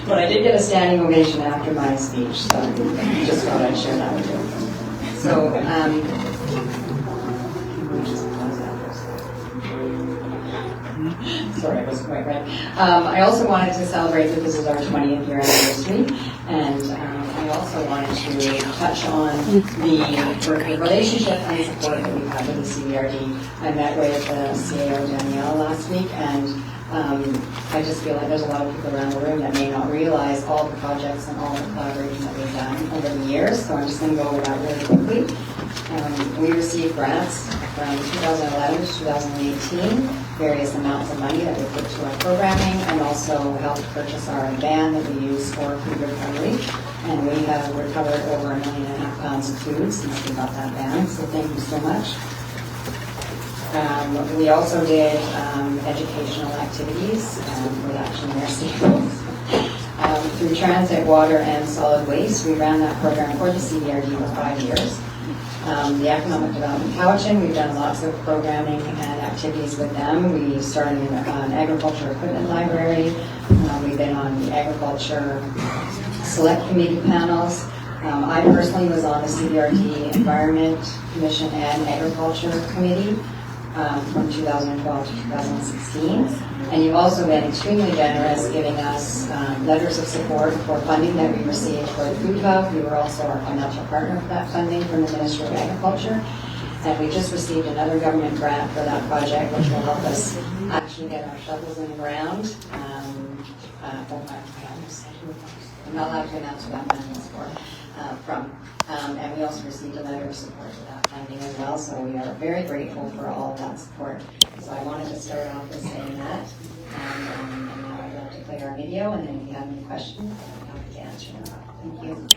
But I did get a standing ovation after my speech, so just thought I'd share that with you. So, sorry, I wasn't quite ready. I also wanted to celebrate that this is our 20th year anniversary, and I also wanted to touch on the relationship and the support that we've had with the CVRD. I met with the CAO Danielle last week, and I just feel like there's a lot of people around the room that may not realize all the projects and all the collaboration that we've done over the years, so I'm just going to go over that really quickly. We received grants from 2011 to 2018, various amounts of money that we put to our programming, and also helped purchase our van that we use for food recovery. And we have recovered over 1.5 million pounds of food since we got that van, so thank you so much. We also did educational activities with Action Mercy. Through transit, water, and solid waste, we ran that program for the CVRD for 5 years. The Economic Development Cowichan, we've done lots of programming and activities with them. We started an agriculture equipment library. We've been on the agriculture select committee panels. I personally was on the CVRD Environment Commission and Agriculture Committee from 2012 to 2016. And you've also been extremely generous giving us letters of support for funding that we received for the Food Hub. We were also our financial partner for that funding from the Ministry of Agriculture. And we just received another government grant for that project, which will help us actually get our shovels in the ground. I'm not allowed to announce who that money is from. And we also received a letter of support for that funding as well, so we are very grateful for all of that support. So I wanted to start off with saying that. And now I'd love to play our video, and then if you have any questions, I'm happy to answer them. Thank you.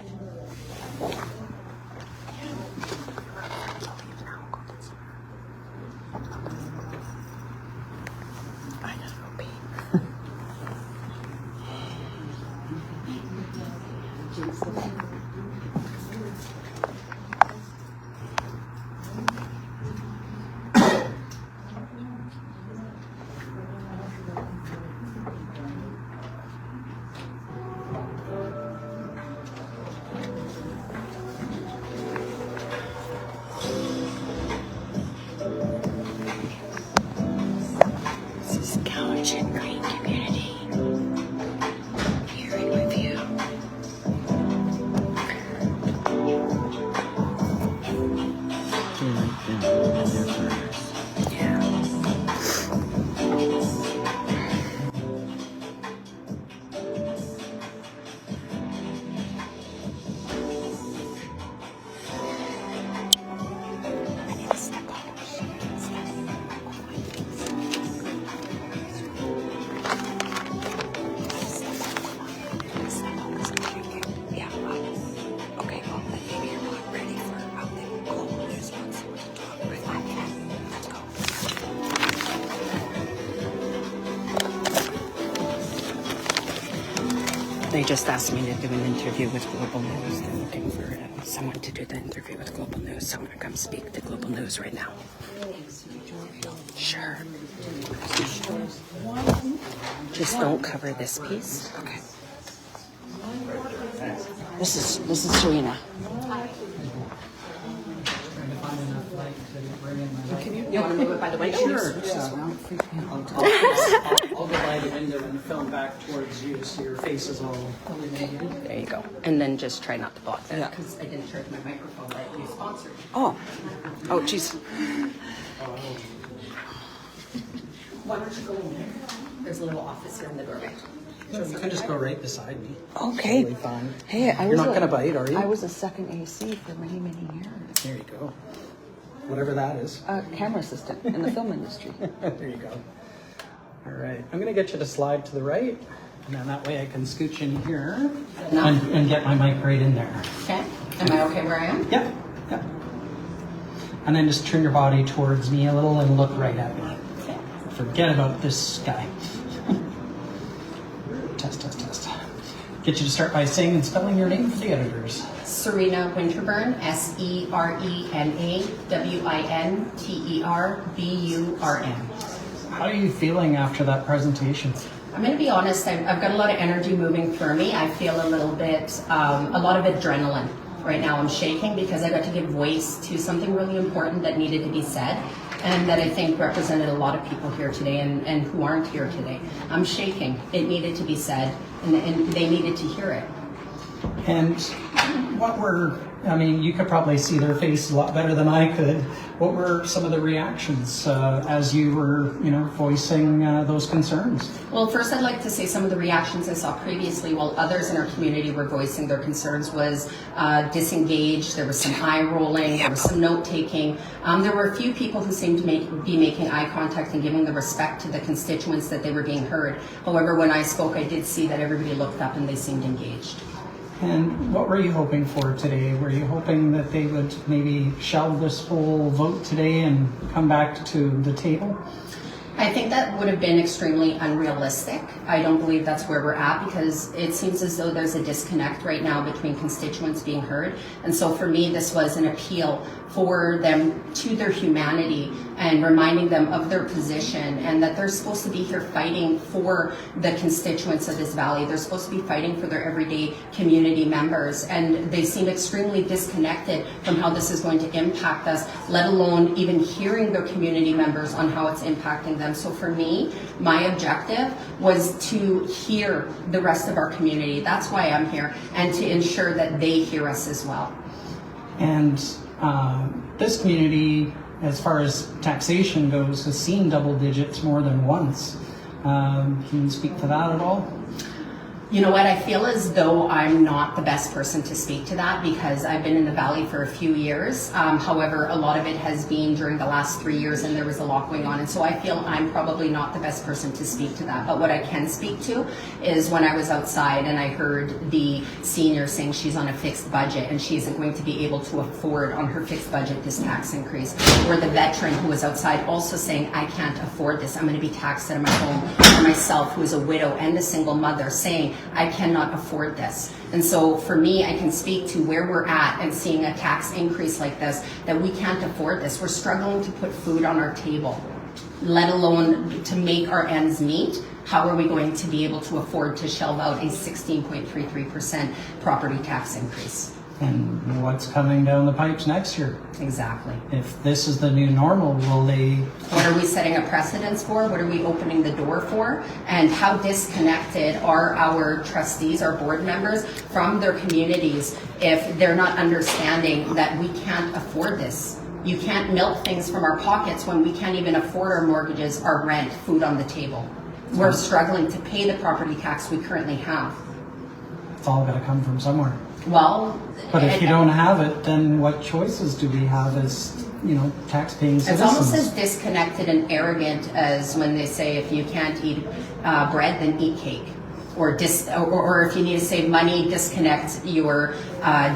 They just asked me to do an interview with Global News. They're looking for someone to do the interview with Global News, so I'm going to come speak to Global News right now. Sure. Just don't cover this piece. Okay. This is Serena. You want to move it by the window? Sure. I'll go by the window and film back towards you so your face is all illuminated. There you go. And then just try not to block that because I didn't charge my microphone like you sponsored. Oh, jeez. Why don't you go in there? There's a little office here in the doorway. So you can just go right beside me. Okay. Totally fine. Hey, You're not going to bite, are you? I was a second AC for many, many years. There you go. Whatever that is. Camera assistant in the film industry. There you go. All right. I'm going to get you to slide to the right, and then that way I can scooch in here and get my mic right in there. Okay. Am I okay where I am? Yep. Yep. And then just turn your body towards me a little and look right at me. Okay. Forget about this guy. Test. Get you to start by saying and spelling your name for the editors. Serena Winterburn, SERENA-WINTERBURN. How are you feeling after that presentation? I'm going to be honest, I've got a lot of energy moving through me. I feel a little bit, a lot of adrenaline. Right now I'm shaking because I got to give voice to something really important that needed to be said and that I think represented a lot of people here today and who aren't here today. I'm shaking. It needed to be said and they needed to hear it. And what were, I mean, you could probably see their face a lot better than I could. What were some of the reactions as you were, voicing those concerns? Well, first I'd like to say some of the reactions I saw previously while others in our community were voicing their concerns was disengaged, there was some eye rolling, there was some note taking. There were a few people who seemed to be making eye contact and giving the respect to the constituents that they were being heard. However, when I spoke, I did see that everybody looked up and they seemed engaged. And what were you hoping for today? Were you hoping that they would maybe shelve this whole vote today and come back to the table? I think that would have been extremely unrealistic. I don't believe that's where we're at because it seems as though there's a disconnect right now between constituents being heard. And so for me, this was an appeal for them to their humanity and reminding them of their position and that they're supposed to be here fighting for the constituents of this valley. They're supposed to be fighting for their everyday community members, and they seem extremely disconnected from how this is going to impact us, let alone even hearing their community members on how it's impacting them. So for me, my objective was to hear the rest of our community. That's why I'm here, and to ensure that they hear us as well. And this community, as far as taxation goes, has seen double digits more than once. Can you speak to that at all? You know what, I feel as though I'm not the best person to speak to that because I've been in the Valley for a few years. However, a lot of it has been during the last 3 years and there was a lot going on. And so I feel I'm probably not the best person to speak to that. But what I can speak to is when I was outside and I heard the senior saying she's on a fixed budget and she isn't going to be able to afford on her fixed budget this tax increase. Or the veteran who was outside also saying, I can't afford this. I'm going to be taxed out of my home. Or myself, who is a widow and a single mother, saying, I cannot afford this. And so for me, I can speak to where we're at and seeing a tax increase like this, that we can't afford this. We're struggling to put food on our table, let alone to make our ends meet. How are we going to be able to afford to shell out a 16.33% property tax increase? And what's coming down the pipes next year? Exactly. If this is the new normal, will they... What are we setting a precedence for? What are we opening the door for? And how disconnected are our trustees, our board members, from their communities if they're not understanding that we can't afford this? You can't milk things from our pockets when we can't even afford our mortgages, our rent, food on the table. We're struggling to pay the property tax we currently have. It's all got to come from somewhere. Well, but if you don't have it, then what choices do we have as, tax-paying citizens? It's almost as disconnected and arrogant as when they say if you can't eat bread, then eat cake. Or if you need to save money, disconnect your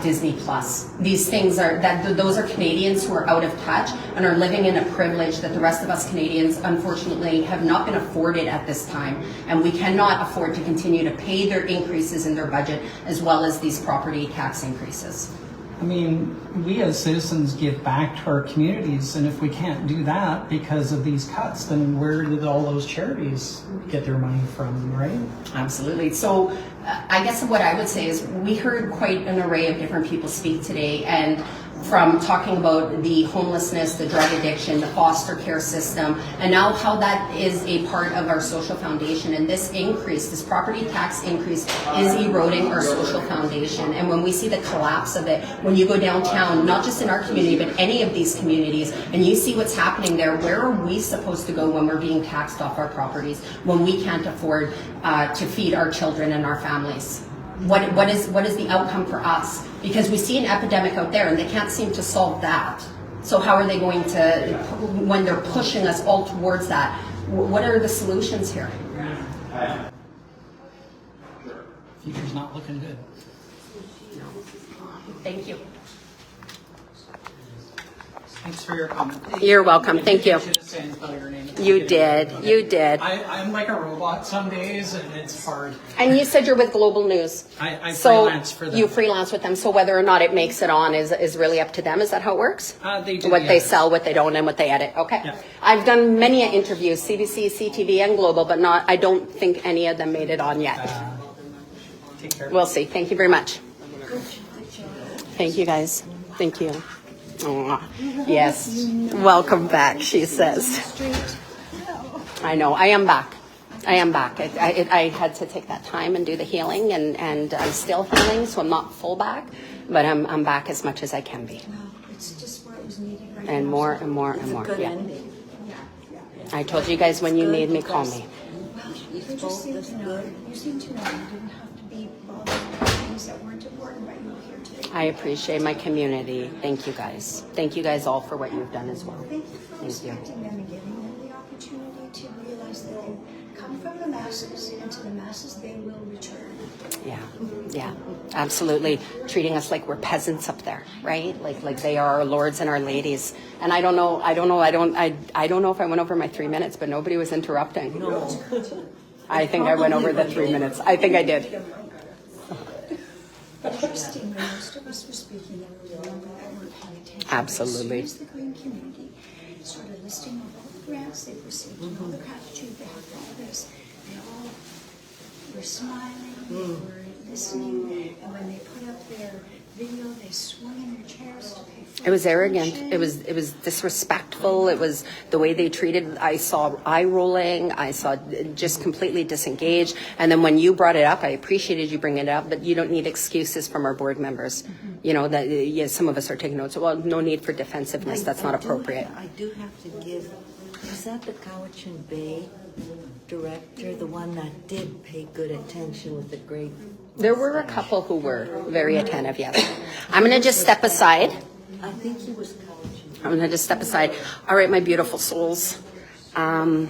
Disney Plus. These things those are Canadians who are out of touch and are living in a privilege that the rest of us Canadians, unfortunately, have not been afforded at this time. And we cannot afford to continue to pay their increases in their budget as well as these property tax increases. I mean, we as citizens give back to our communities, and if we can't do that because of these cuts, then where did all those charities get their money from, right? Absolutely. So I guess what I would say is we heard quite an array of different people speak today, and from talking about the homelessness, the drug addiction, the foster care system, and now how that is a part of our social foundation. And this increase, this property tax increase, is eroding our social foundation. And when we see the collapse of it, when you go downtown, not just in our community, but any of these communities, and you see what's happening there, where are we supposed to go when we're being taxed off our properties, when we can't afford to feed our children and our families? What is the outcome for us? Because we see an epidemic out there and they can't seem to solve that. So how are they going to, when they're pushing us all towards that, what are the solutions here? Future's not looking good. Thank you. Thanks for your comment. You're welcome. Thank you. You did. You did. I'm like a robot some days, and it's hard. And you said you're with Global News. I so freelance for them. You freelance with them. So whether or not it makes it on is really up to them. Is that how it works? They do. What they sell, what they don't, and what they edit. Okay. Yeah. I've done many interviews, CBC, CTV, and Global, but I don't think any of them made it on yet. Take care. We'll see. Thank you very much. Thank you, guys. Thank you. Aww. Yes. Welcome back, she says. I know. I am back. I am back. I had to take that time and do the healing, and I'm still healing, so I'm not full back, but I'm back as much as I can be. It's just what was needed right And now. more and more and It's a more. good Yeah. ending. I told you guys when you Good, need me, you call guys- me. You just seem to know. You seem to know you didn't have to be bothered by things that weren't important, but you were here today. I appreciate my community. Thank you guys. Thank you guys all for what you've done as well. Thank you for respecting them and giving them the opportunity to realize that they come from the masses, and to the masses they will return. Yeah, absolutely. Treating us like we're peasants up there, right? Like they are our lords and our ladies. And I don't know if I went over my 3 minutes, but nobody was interrupting. No. I think I went over the 3 minutes. I think I did. Interesting, when most of us were speaking, and we remember that we're paying attention. Absolutely. As soon as the Green community started listing off all the grants they've received and all the gratitude they have for all this, they all were smiling, they were listening, and when they put up their video, they swung in their chairs to pay for It was arrogant. attention. It was disrespectful. It was the way they treated. I saw eye rolling. I saw just completely disengaged. And then when you brought it up, I appreciated you bringing it up. But you don't need excuses from our board members. You know that some of us are taking notes. Well, no need for defensiveness. That's not appropriate. I do have to give. Is that the Cowichan Bay director, the one that did pay good attention with the great? There were a couple who were very attentive. Yes. I'm going to just step aside. I think he was Cowichan. I'm going to just step aside. All right, my beautiful souls. I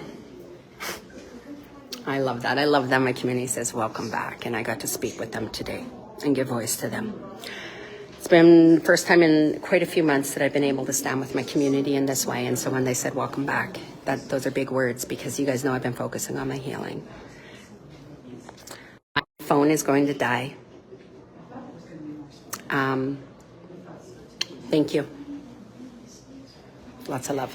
love that. I love that my community says welcome back, and I got to speak with them today and give voice to them. It's been the first time in quite a few months that I've been able to stand with my community in this way, and so when they said welcome back, those are big words because you guys know I've been focusing on my healing. My phone is going to die. Thank you. Lots of love.